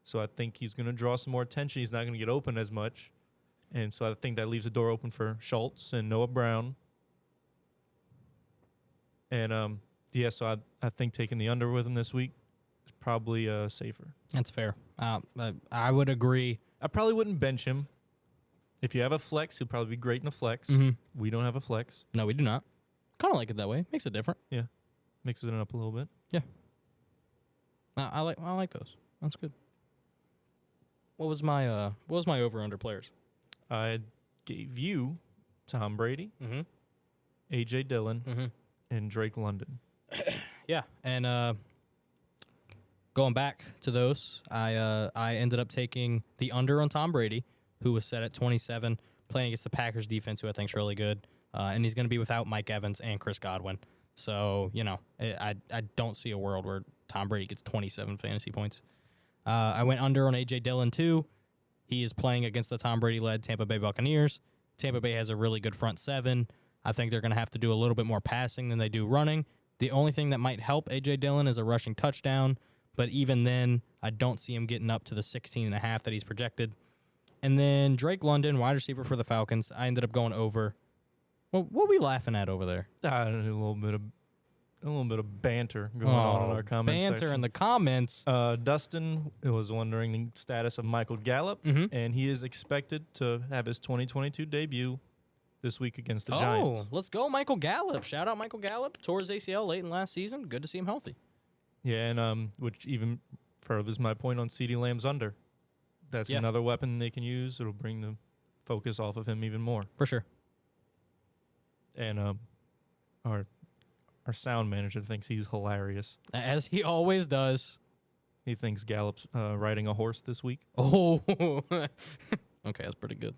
S1: So I think he's going to draw some more attention. He's not going to get open as much. And so I think that leaves the door open for Schultz and Noah Brown. And, so I think taking the under with him this week is probably safer.
S4: That's fair. I would agree.
S1: I probably wouldn't bench him. If you have a flex, he'll probably be great in a flex.
S4: Mhm.
S1: We don't have a flex.
S4: No, we do not. Kind of like it that way. Makes it different.
S1: Yeah. Mixes it up a little bit.
S4: I like those. That's good. What was my over under players?
S1: I gave you Tom Brady,
S4: Mm-hmm.
S1: A.J. Dillon,
S4: Mm-hmm.
S1: and Drake London.
S4: Yeah, and going back to those, I ended up taking the under on Tom Brady, who was set at 27, playing against the Packers defense, who I think is really good, and he's going to be without Mike Evans and Chris Godwin. So I don't see a world where Tom Brady gets 27 fantasy points. I went under on A.J. Dillon too. He is playing against the Tom Brady-led Tampa Bay Buccaneers. Tampa Bay has a really good front seven. I think they're going to have to do a little bit more passing than they do running. The only thing that might help A.J. Dillon is a rushing touchdown, but even then, I don't see him getting up to the 16.5 that he's projected. And then Drake London, wide receiver for the Falcons. I ended up going over. Well, what are we laughing at over there?
S1: A little bit of a little bit of banter going on in our comment
S4: banter
S1: section.
S4: in the comments.
S1: Dustin was wondering the status of Michael Gallup, and he is expected to have his 2022 debut this week against the Giants.
S4: Oh, let's go, Michael Gallup. Shout out Michael Gallup. Tore his ACL late in last season. Good to see him healthy.
S1: Yeah, and which even furthers my point on CeeDee Lamb's under. That's
S4: Yeah.
S1: another weapon they can use. It'll bring the focus off of him even more.
S4: For sure.
S1: And our sound manager thinks he's hilarious.
S4: As he always does.
S1: He thinks Gallup's riding a horse this week.
S4: Oh. Okay, that's pretty good.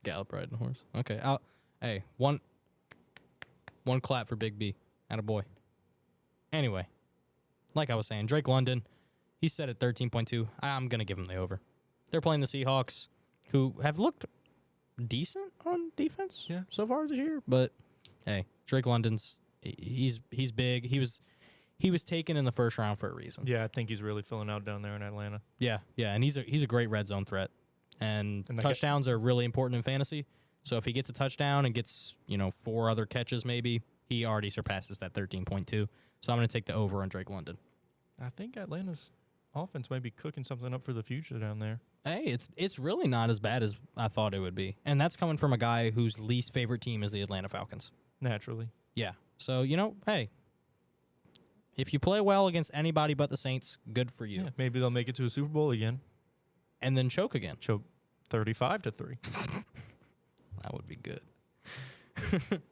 S4: Gallup riding a horse. Okay. Hey, one clap for Big B. Attaboy. Anyway, like I was saying, Drake London, he's set at 13.2. I'm going to give him the over. They're playing the Seahawks, who have looked decent on defense so far this year. But, hey, Drake London's, he's big. He was taken in the first round for a reason.
S1: Yeah, I think he's really filling out down there in Atlanta.
S4: Yeah, and he's a great red zone threat. And
S1: And they
S4: touchdowns are really important in fantasy. So if he gets a touchdown and gets, 4 other catches maybe, he already surpasses that 13.2. So I'm going to take the over on Drake London.
S1: I think Atlanta's offense might be cooking something up for the future down there.
S4: Hey, it's really not as bad as I thought it would be. And that's coming from a guy whose least favorite team is the Atlanta Falcons.
S1: Naturally.
S4: Yeah. So, hey, if you play well against anybody but the Saints, good for you.
S1: Yeah, maybe they'll make it to a Super Bowl again.
S4: And then choke again.
S1: Choke 35-3.
S4: That would be good.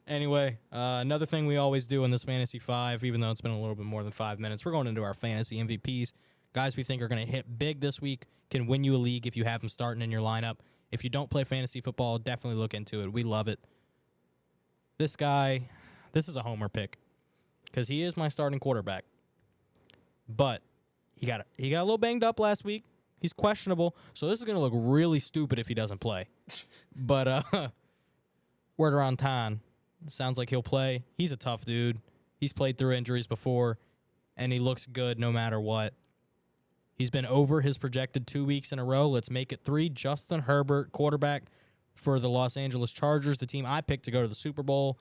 S4: Anyway, another thing we always do in this Fantasy 5, even though it's been a little bit more than 5 minutes, we're going into our Fantasy MVPs. Guys we think are going to hit big this week, can win you a league if you have them starting in your lineup. If you don't play fantasy football, definitely look into it. We love it. This guy, this is a homer pick because he is my starting quarterback. But he got a little banged up last week. He's questionable, so this is going to look really stupid if he doesn't play. But word around town, sounds like he'll play. He's a tough dude. He's played through injuries before, and he looks good no matter what. He's been over his projected 2 weeks in a row. Let's make it 3. Justin Herbert, quarterback for the Los Angeles Chargers, the team I picked to go to the Super Bowl.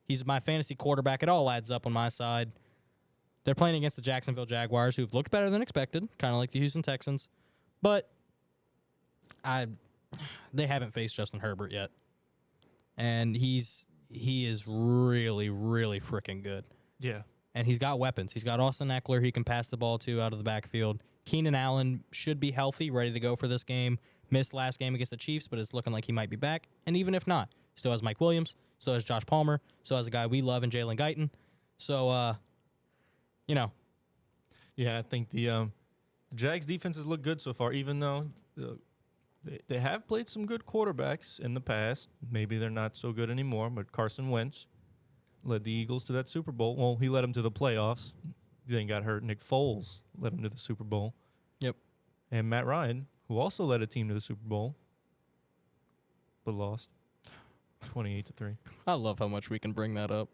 S4: He's my fantasy quarterback. It all adds up on my side. They're playing against the Jacksonville Jaguars, who've looked better than expected, kind of like the Houston Texans. But they haven't faced Justin Herbert yet. And he is really, really freaking good.
S1: Yeah.
S4: And he's got weapons. He's got Austin Eckler he can pass the ball to out of the backfield. Keenan Allen should be healthy, ready to go for this game. Missed last game against the Chiefs, but it's looking like he might be back. And even if not, still has Mike Williams, still has Josh Palmer, still has a guy we love in Jalen Guyton. So,
S1: Yeah, I think the Jags defenses look good so far, even though they have played some good quarterbacks in the past. Maybe they're not so good anymore, but Carson Wentz led the Eagles to that Super Bowl. Well, he led them to the playoffs. Then got hurt. Nick Foles led him to the Super Bowl.
S4: Yep.
S1: And Matt Ryan, who also led a team to the Super Bowl, but lost 28-3.
S4: I love how much we can bring that up.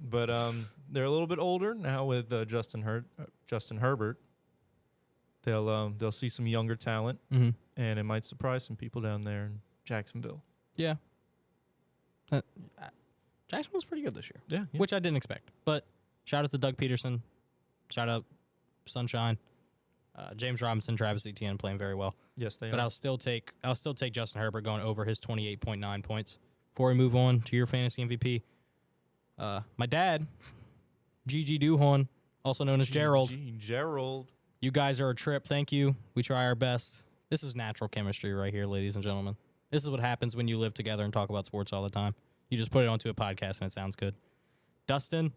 S1: But they're a little bit older now with Justin Herbert. They'll see some younger talent,
S4: Mm-hmm.
S1: and it might surprise some people down there in Jacksonville.
S4: Yeah. Jacksonville's pretty good this year,
S1: Yeah.
S4: which I didn't expect. But shout out to Doug Peterson. Shout out Sunshine. James Robinson, Travis Etienne playing very well.
S1: Yes, they
S4: But
S1: are.
S4: I'll still take Justin Herbert going over his 28.9 points. Before we move on to your fantasy MVP, my dad, Gigi Duhon, also known as Gerald.
S1: Gerald.
S4: You guys are a trip. Thank you. We try our best. This is natural chemistry right here, ladies and gentlemen. This is what happens when you live together and talk about sports all the time. You just put it onto a podcast and it sounds good. Dustin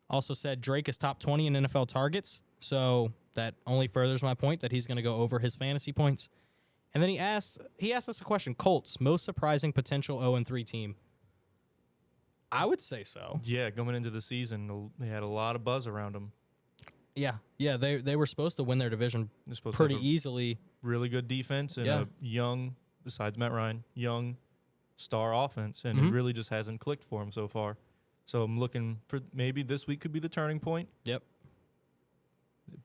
S4: also said Drake is top 20 in NFL targets, so that only furthers my point that he's going to go over his fantasy points. And then he asked us a question. Colts, most surprising potential 0-3 team. I would say so.
S1: Yeah, coming into the season, they had a lot of buzz around them.
S4: Yeah, they were supposed to win their division
S1: They're supposed
S4: pretty
S1: to have a
S4: easily.
S1: really good defense and
S4: Yeah.
S1: a young, besides Matt Ryan, young star offense, and
S4: Mhm.
S1: it really just hasn't clicked for him so far. So I'm looking for maybe this week could be the turning point.
S4: Yep.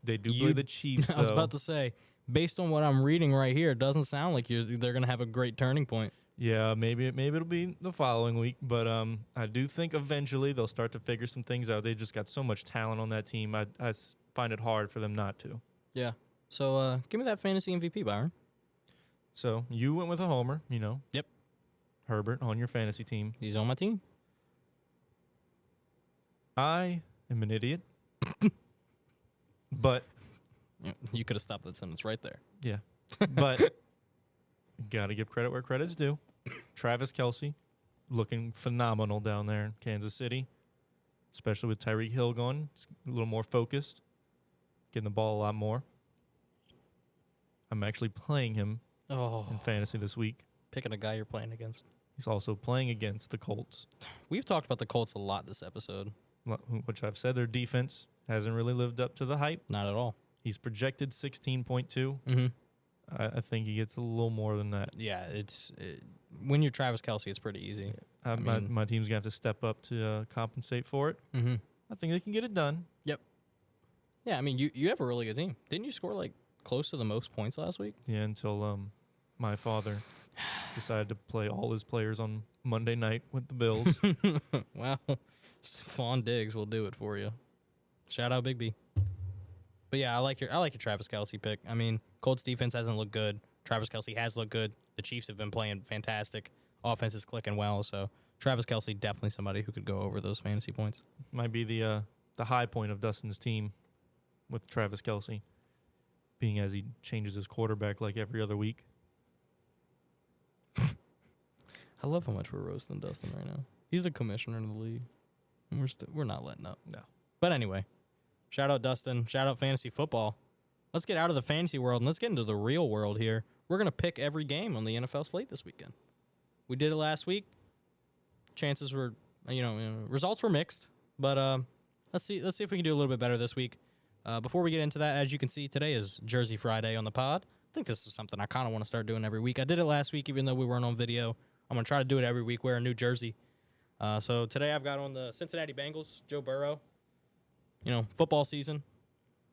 S1: They do play the Chiefs,
S4: I was
S1: though.
S4: about to say, based on what I'm reading right here, it doesn't sound like they're going to have a great turning point.
S1: Yeah, maybe it'll be the following week, but I do think eventually they'll start to figure some things out. They just got so much talent on that team. I find it hard for them not to.
S4: Yeah. So give me that fantasy MVP, Byron.
S1: So you went with a homer,
S4: Yep.
S1: Herbert on your fantasy team.
S4: He's on my team.
S1: I am an idiot, but
S4: You could have stopped that sentence right there.
S1: yeah, but got to give credit where credit's due. Travis Kelce looking phenomenal down there in Kansas City, especially with Tyreek Hill going. He's a little more focused, getting the ball a lot more. I'm actually playing him
S4: Oh,
S1: in fantasy this week.
S4: picking a guy you're playing against.
S1: He's also playing against the Colts,
S4: We've talked about the Colts a lot this episode.
S1: which I've said their defense hasn't really lived up to the hype.
S4: Not at all.
S1: He's projected 16.2.
S4: Mm-hmm.
S1: I think he gets a little more than that.
S4: Yeah, when you're Travis Kelce, it's pretty easy. mean-
S1: My team's going to have to step up to compensate for it.
S4: Mm-hmm.
S1: I think they can get it done.
S4: Yeah, I mean, you have a really good team. Didn't you score like close to the most points last week?
S1: Yeah, until my father decided to play all his players on Monday night with the Bills.
S4: Well, Fawn Diggs will do it for you. Shout out Big B. But yeah, I like your Travis Kelce pick. I mean, Colts defense hasn't looked good. Travis Kelce has looked good. The Chiefs have been playing fantastic. Offense is clicking well. So Travis Kelce definitely somebody who could go over those fantasy points.
S1: Might be the high point of Dustin's team with Travis Kelce, being as he changes his quarterback like every other week.
S4: I love how much we're roasting Dustin right now. He's the commissioner of the league, and we're not letting up.
S1: No.
S4: But anyway, shout out Dustin. Shout out fantasy football. Let's get out of the fantasy world and let's get into the real world here. We're gonna pick every game on the NFL slate this weekend. We did it last week. Chances were, results were mixed, but let's see if we can do a little bit better this week. Before we get into that, as you can see, today is Jersey Friday on the pod. I think this is something I kind of want to start doing every week. I did it last week, even though we weren't on video. I'm going to try to do it every week, wear a new jersey. So today I've got on the Cincinnati Bengals, Joe Burrow. Football season.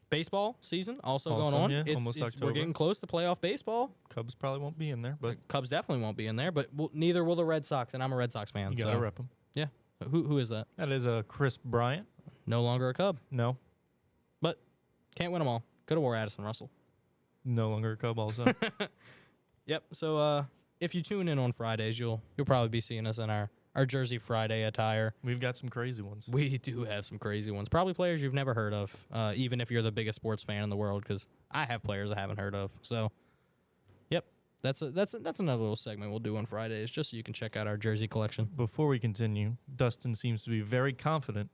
S4: Baseball season also going on.
S1: Yeah, almost
S4: We're
S1: October.
S4: getting close to playoff baseball.
S1: Cubs probably won't be in there, but
S4: Cubs definitely won't be in there, but neither will the Red Sox, and I'm a Red Sox fan.
S1: you got to rep them.
S4: Yeah. Who is that?
S1: That is Chris Bryant.
S4: No longer a Cub,
S1: No,
S4: but can't win them all. Could have wore Addison Russell.
S1: no longer a Cub also.
S4: Yep. So if you tune in on Fridays, you'll probably be seeing us in our Jersey Friday attire.
S1: We've got some crazy ones.
S4: We do have some crazy ones. Probably players you've never heard of, even if you're the biggest sports fan in the world, because I have players I haven't heard of. So, yep, that's another little segment we'll do on Fridays, just so you can check out our jersey collection.
S1: Before we continue, Dustin seems to be very confident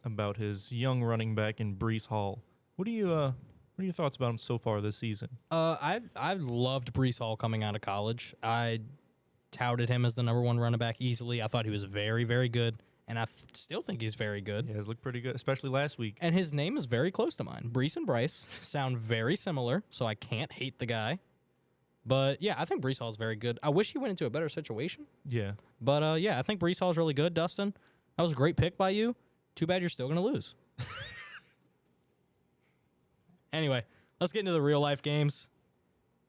S1: about his young running back in Brees Hall. What are your thoughts about him so far this season?
S4: I've loved Brees Hall coming out of college. I touted him as the number one running back easily. I thought he was very, very good, and I still think he's very good.
S1: Yeah, he's looked pretty good, especially last week.
S4: And his name is very close to mine. Brees and Bryce sound very similar, so I can't hate the guy. But yeah, I think Brees Hall is very good. I wish he went into a better situation.
S1: Yeah.
S4: But yeah, I think Brees Hall is really good, Dustin. That was a great pick by you. Too bad you're still going to lose. Anyway, let's get into the real life games.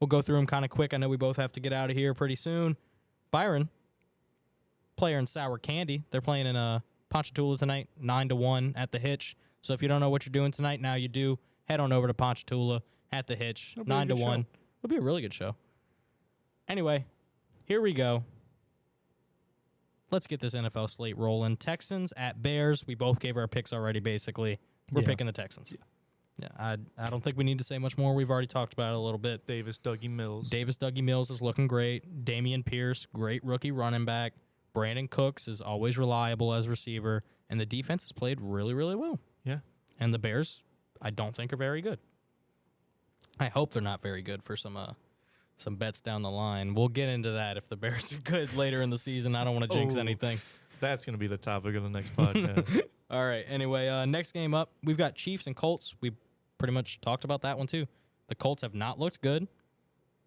S4: We'll go through them kind of quick. I know we both have to get out of here pretty soon. Byron, player in Sour Candy. They're playing in Ponchatoula tonight, 9-1 at the Hitch. So if you don't know what you're doing tonight, now you do. Head on over to Ponchatoula at the Hitch,
S1: It'll be a good
S4: 9-1.
S1: show.
S4: It'll be a really good show. Anyway, here we go. Let's get this NFL slate rolling. Texans at Bears. We both gave our picks already, basically. We're
S1: Yeah.
S4: picking the Texans. Yeah, I don't think we need to say much more. We've already talked about it a little bit.
S1: Davis Dougie Mills.
S4: Dougie Mills is looking great. Damian Pierce, great rookie running back. Brandon Cooks is always reliable as receiver. And the defense has played really, really well.
S1: Yeah.
S4: And the Bears, I don't think, are very good. I hope they're not very good for some bets down the line. We'll get into that if the Bears are good later in the season. I don't want to jinx
S1: Oh.
S4: anything.
S1: That's going to be the topic of the next podcast.
S4: All right. Anyway, next game up, we've got Chiefs and Colts. We pretty much talked about that one too. The Colts have not looked good.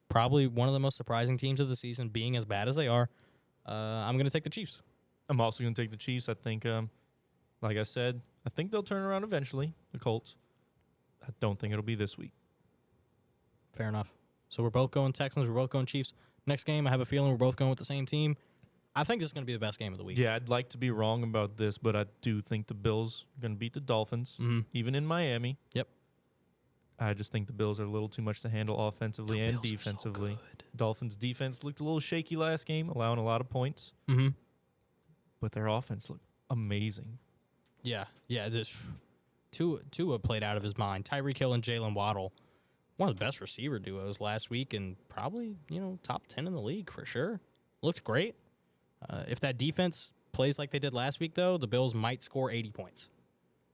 S4: Probably one of the most surprising teams of the season, being as bad as they are. I'm going to take the Chiefs.
S1: I'm also going to take the Chiefs. I think, like I said, I think they'll turn around eventually, the Colts. I don't think it'll be this week.
S4: Fair enough. So we're both going Texans. We're both going Chiefs. Next game, I have a feeling we're both going with the same team. I think this is going to be the best game of the week.
S1: Yeah, I'd like to be wrong about this, but I do think the Bills are going to beat the Dolphins, even in Miami.
S4: Yep.
S1: I just think the Bills are a little too much to handle offensively and defensively. Dolphins' defense looked a little shaky last game, allowing a lot of points, but their offense looked amazing.
S4: Yeah. Just Tua played out of his mind. Tyreek Hill and Jalen Waddle, one of the best receiver duos last week, and probably top 10 in the league for sure. Looked great. If that defense plays like they did last week, though, the Bills might score 80 points.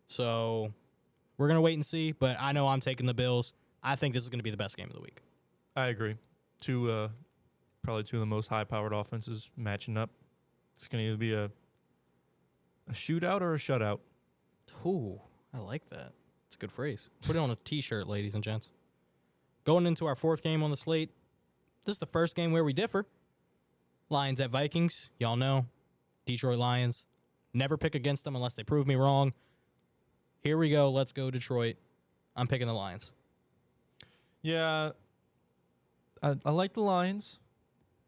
S4: So we're going to wait and see, but I know I'm taking the Bills. I think this is going to be the best game of the week.
S1: I agree. Probably two of the most high-powered offenses matching up. It's going to either be a shootout or a shutout.
S4: Ooh, I like that. It's a good phrase. Put it on a T-shirt, ladies and gents. Going into our fourth game on the slate, this is the first game where we differ. Lions at Vikings. Y'all know. Detroit Lions. Never pick against them unless they prove me wrong. Here we go. Let's go, Detroit. I'm picking the Lions.
S1: Yeah, I like the Lions,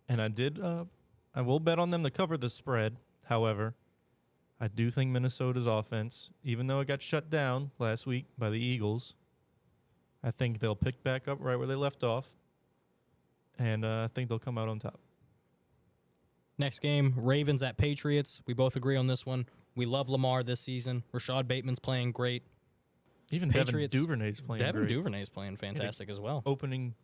S1: and I will bet on them to cover the spread. However, I do think Minnesota's offense, even though it got shut down last week by the Eagles, I think they'll pick back up right where they left off, and I think they'll come out on top.
S4: Next game, Ravens at Patriots. We both agree on this one. We love Lamar this season. Rashad Bateman's playing great.
S1: Even
S4: Patriots,
S1: Devin Duvernay's playing
S4: Devin
S1: great.
S4: Duvernay's playing fantastic as well.
S1: Opening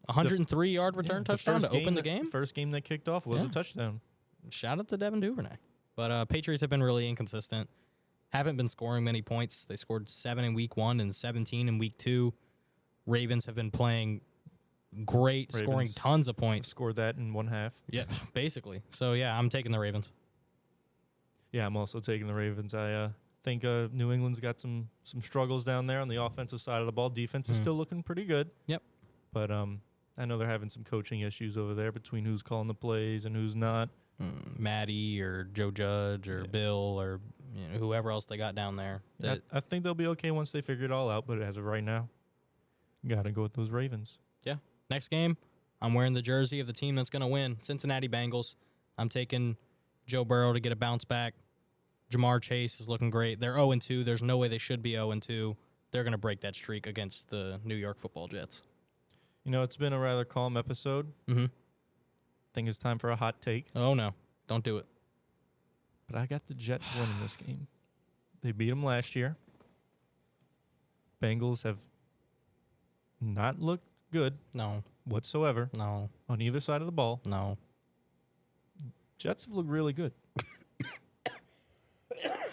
S4: 103-yard return touchdown to open the game.
S1: First game that kicked off was a touchdown.
S4: Shout out to Devin Duvernay. But Patriots have been really inconsistent. Haven't been scoring many points. They scored 7 in week 1 and 17 in week 2. Ravens have been playing great, scoring tons of points.
S1: Scored that in one half.
S4: Yeah, basically. So, yeah, I'm taking the Ravens.
S1: Yeah, I'm also taking the Ravens. I think New England's got some struggles down there on the offensive side of the ball. Defense is still looking pretty good.
S4: Yep.
S1: But I know they're having some coaching issues over there between who's calling the plays and who's not.
S4: Matty or Joe Judge or Bill or whoever else they got down there.
S1: I think they'll be okay once they figure it all out, but as of right now, got to go with those Ravens.
S4: Yeah. Next game, I'm wearing the jersey of the team that's going to win, Cincinnati Bengals. I'm taking Joe Burrow to get a bounce back. Jamar Chase is looking great. They're 0-2. There's no way they should be 0-2. They're going to break that streak against the New York Football Jets.
S1: It's been a rather calm episode.
S4: Mm-hmm.
S1: I think it's time for a hot take.
S4: Oh, no. Don't do it.
S1: But I got the Jets winning this game. They beat them last year. Bengals have not looked good
S4: No.
S1: whatsoever
S4: No.
S1: on either side of the ball.
S4: No.
S1: Jets have looked really good.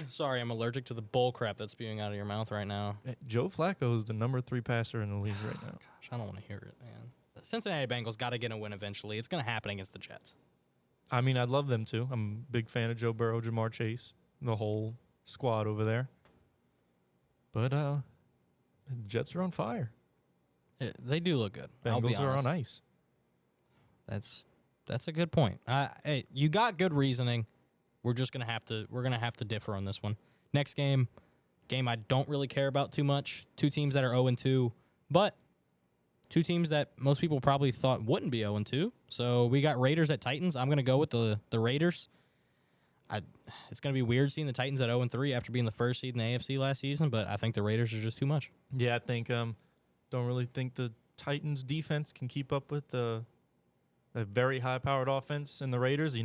S4: Sorry, I'm allergic to the bull crap that's spewing out of your mouth right now.
S1: Joe Flacco is the number 3 passer in the league right now.
S4: Gosh, I don't want to hear it, man. The Cincinnati Bengals got to get a win eventually. It's going to happen against the Jets.
S1: I mean, I'd love them to. I'm a big fan of Joe Burrow, Jamar Chase, the whole squad over there. But the Jets are on fire.
S4: They do look good. I'll be
S1: Bengals are
S4: honest.
S1: on ice.
S4: That's a good point. Hey, you got good reasoning. We're gonna have to differ on this one. Next game I don't really care about too much. 2 teams that are 0-2, but 2 teams that most people probably thought wouldn't be 0-2. So we got Raiders at Titans. I'm gonna go with the Raiders. It's gonna be weird seeing the Titans at 0-3 after being the first seed in the AFC last season, but I think the Raiders are just too much.
S1: Yeah, I think don't really think the Titans defense can keep up with the very high-powered offense in the Raiders.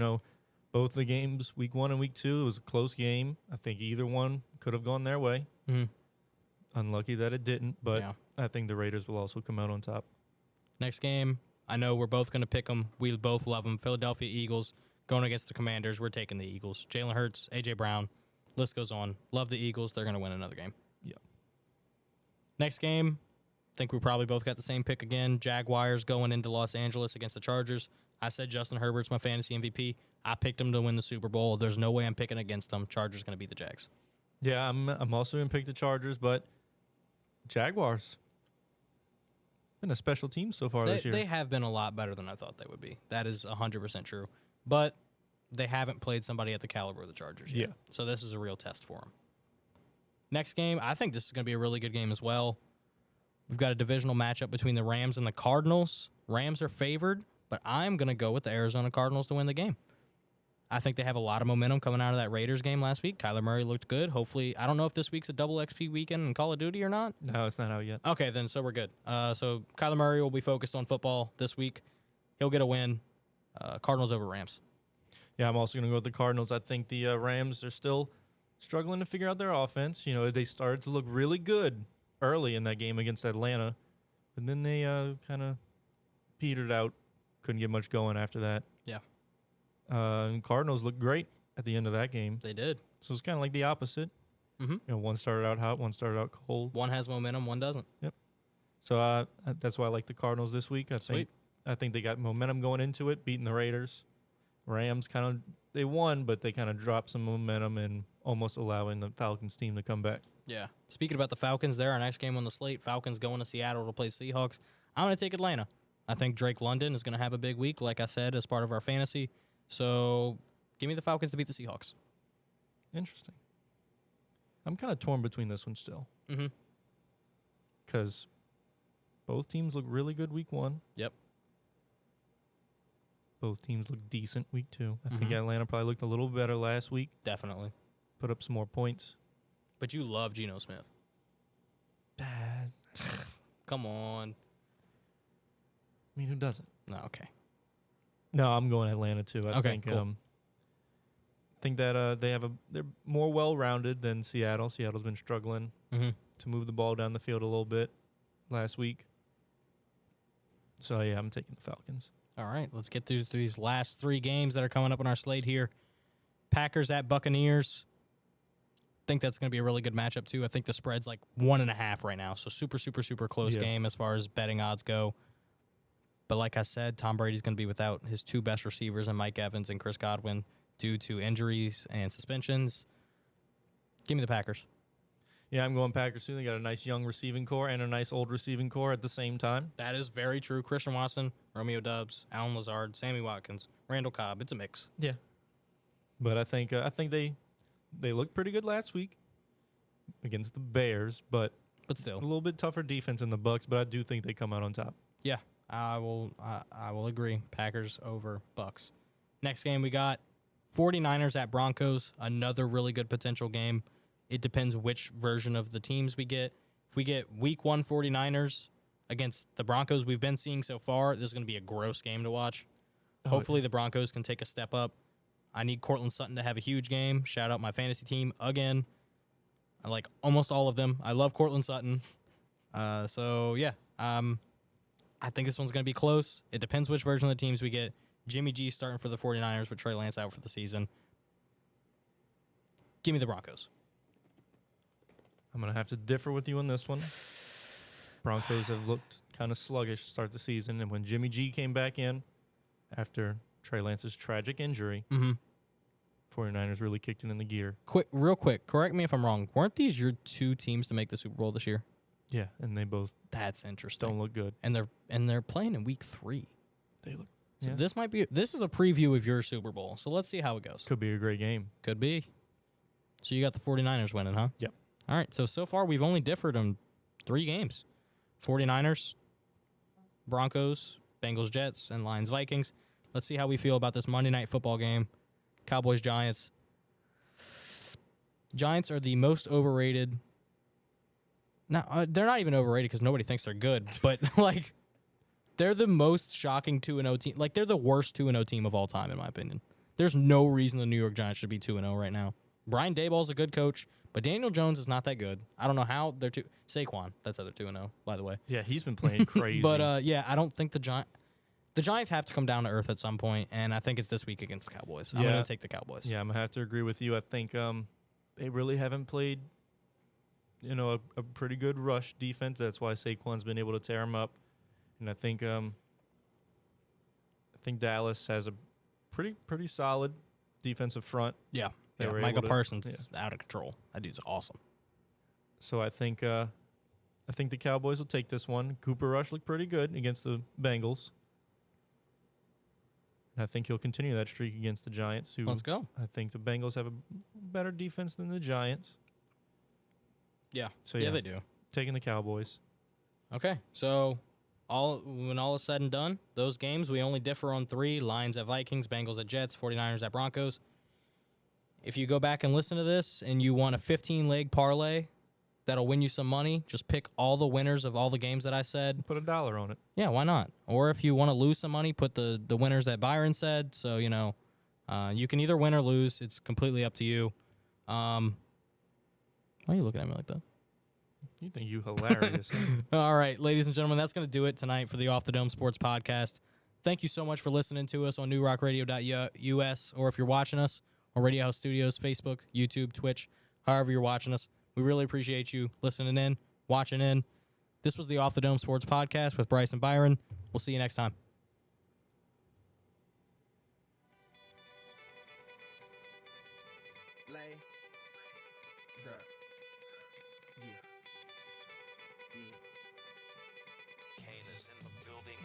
S1: Both the games, week 1 and week 2, it was a close game. I think either one could have gone their way.
S4: Mm-hmm.
S1: Unlucky that it didn't, but
S4: Yeah.
S1: I think the Raiders will also come out on top.
S4: Next game, I know we're both going to pick them. We both love them. Philadelphia Eagles going against the Commanders. We're taking the Eagles. Jalen Hurts, A.J. Brown, list goes on. Love the Eagles. They're going to win another game.
S1: Yeah.
S4: Next game, I think we probably both got the same pick again. Jaguars going into Los Angeles against the Chargers. I said Justin Herbert's my fantasy MVP. I picked him to win the Super Bowl. There's no way I'm picking against them. Chargers going to beat the Jags.
S1: Yeah, I'm also going to pick the Chargers, but Jaguars been a special team so far this year.
S4: They have been a lot better than I thought they would be. That is 100% true. But they haven't played somebody at the caliber of the Chargers yet.
S1: Yeah.
S4: So this is a real test for them. Next game, I think this is going to be a really good game as well. We've got a divisional matchup between the Rams and the Cardinals. Rams are favored, but I'm going to go with the Arizona Cardinals to win the game. I think they have a lot of momentum coming out of that Raiders game last week. Kyler Murray looked good. Hopefully, I don't know if this week's a double XP weekend in Call of Duty or not.
S1: No, it's not out yet.
S4: Okay, then so we're good. So Kyler Murray will be focused on football this week. He'll get a win. Cardinals over Rams.
S1: Yeah, I'm also going to go with the Cardinals. I think the Rams are still struggling to figure out their offense. You know, they started to look really good early in that game against Atlanta, but then they kind of petered out. Couldn't get much going after that.
S4: Yeah.
S1: And Cardinals looked great at the end of that game.
S4: They did.
S1: So it's kind of like the opposite.
S4: Mm-hmm.
S1: You know, one started out hot, one started out cold.
S4: One has momentum, one doesn't.
S1: So that's why I like the Cardinals this week.
S4: Sweet.
S1: I think they got momentum going into it, beating the Raiders. Rams they won, but they kind of dropped some momentum and almost allowing the Falcons team to come back.
S4: Yeah. Speaking about the Falcons, they're our next game on the slate. Falcons going to Seattle to play Seahawks. I'm going to take Atlanta. I think Drake London is going to have a big week, like I said, as part of our fantasy. So give me the Falcons to beat the Seahawks.
S1: Interesting. I'm kind of torn between this one still.
S4: Mm-hmm.
S1: Because both teams look really good week one.
S4: Yep.
S1: Both teams look decent week two. I think
S4: Mhm.
S1: Atlanta probably looked a little better last week.
S4: Definitely.
S1: Put up some more points.
S4: But you love Geno Smith. Come on.
S1: I mean, who doesn't?
S4: No, okay.
S1: No, I'm going Atlanta too. I
S4: Okay,
S1: think
S4: cool.
S1: think that they're more well-rounded than Seattle. Seattle's been struggling
S4: Mm-hmm.
S1: to move the ball down the field a little bit last week. So yeah, I'm taking the Falcons.
S4: All right, let's get through these last three games that are coming up on our slate here. Packers at Buccaneers. Think that's going to be a really good matchup, too. I think the spread's like 1.5 right now, so super, super, super close
S1: Yeah.
S4: game as far as betting odds go. But like I said, Tom Brady's going to be without his two best receivers, and Mike Evans and Chris Godwin, due to injuries and suspensions. Give me the Packers.
S1: Yeah, I'm going Packers too. They got a nice young receiving core and a nice old receiving core at the same time.
S4: That is very true. Christian Watson, Romeo Doubs, Alan Lazard, Sammy Watkins, Randall Cobb. It's a mix.
S1: Yeah, but I think they looked pretty good last week against the Bears, but
S4: But
S1: a
S4: still,
S1: little bit tougher defense in the Bucks. But I do think they come out on top.
S4: yeah, I will agree. Packers over Bucks. Next game we got 49ers at Broncos. Another really good potential game. It depends which version of the teams we get. If we get week 1 49ers against the Broncos we've been seeing so far, this is going to be a gross game to watch. Hopefully the Broncos can take a step up. I need Cortland Sutton to have a huge game. Shout out my fantasy team again. I like almost all of them. I love Cortland Sutton. So, yeah. I think this one's going to be close. It depends which version of the teams we get. Jimmy G starting for the 49ers with Trey Lance out for the season. Give me the Broncos.
S1: I'm going to have to differ with you on this one. Broncos have looked kind of sluggish to start the season, and when Jimmy G came back in after Trey Lance's tragic injury,
S4: Mm-hmm.
S1: 49ers really kicked it in the gear.
S4: Real quick, correct me if I'm wrong. Weren't these your two teams to make the Super Bowl this year?
S1: Yeah, and they both
S4: That's interesting.
S1: don't look good.
S4: And they're playing in week 3.
S1: They look
S4: So
S1: yeah.
S4: this is a preview of your Super Bowl. So let's see how it goes.
S1: Could be a great game.
S4: Could be. So you got the 49ers winning, huh?
S1: Yep.
S4: All right. So far we've only differed on 3 games. 49ers, Broncos, Bengals, Jets, and Lions, Vikings. Let's see how we feel about this Monday Night Football game. Cowboys, Giants. Giants are the most overrated. No, they're not even overrated because nobody thinks they're good. But, like, they're the most shocking 2-0 team. Like, they're the worst 2-0 team of all time, in my opinion. There's no reason the New York Giants should be 2-0 right now. Brian Daboll's a good coach, but Daniel Jones is not that good. I don't know how they're two. Saquon, that's how they're 2-0, by the way.
S1: Yeah, he's been playing crazy.
S4: But, yeah, I don't think the Giants have to come down to earth at some point, and I think it's this week against the Cowboys. I'm
S1: Yeah.
S4: going to take the Cowboys.
S1: Yeah, I'm going to have to agree with you. I think they really haven't played, a pretty good rush defense. That's why Saquon's been able to tear them up. And I think Dallas has a pretty solid defensive front.
S4: Yeah.
S1: They were
S4: Micah
S1: able to-
S4: Parsons is out of control. That dude's awesome.
S1: So I think the Cowboys will take this one. Cooper Rush looked pretty good against the Bengals. And I think he'll continue that streak against the Giants, who
S4: Let's go.
S1: I think the Bengals have a better defense than the Giants.
S4: Yeah.
S1: So
S4: yeah,
S1: yeah.
S4: they do.
S1: Taking the Cowboys.
S4: Okay, so when all is said and done, those games, we only differ on 3. Lions at Vikings, Bengals at Jets, 49ers at Broncos. If you go back and listen to this and you want a 15-leg parlay that'll win you some money, just pick all the winners of all the games that I said.
S1: Put $1 on it.
S4: Yeah, why not? Or if you want to lose some money, put the winners that Byron said. So, you can either win or lose. It's completely up to you. Why are you looking at me like that?
S1: You think you hilarious.
S4: All right, ladies and gentlemen, that's going to do it tonight for the Off the Dome Sports Podcast. Thank you so much for listening to us on newrockradio.us, or if you're watching us on Radio House Studios, Facebook, YouTube, Twitch, however you're watching us. We really appreciate you listening in, watching in. This was the Off the Dome Sports Podcast with Bryce and Byron. We'll see you next time.
S2: Lay. Sir. Yeah. Yeah.
S3: Kane is in the building.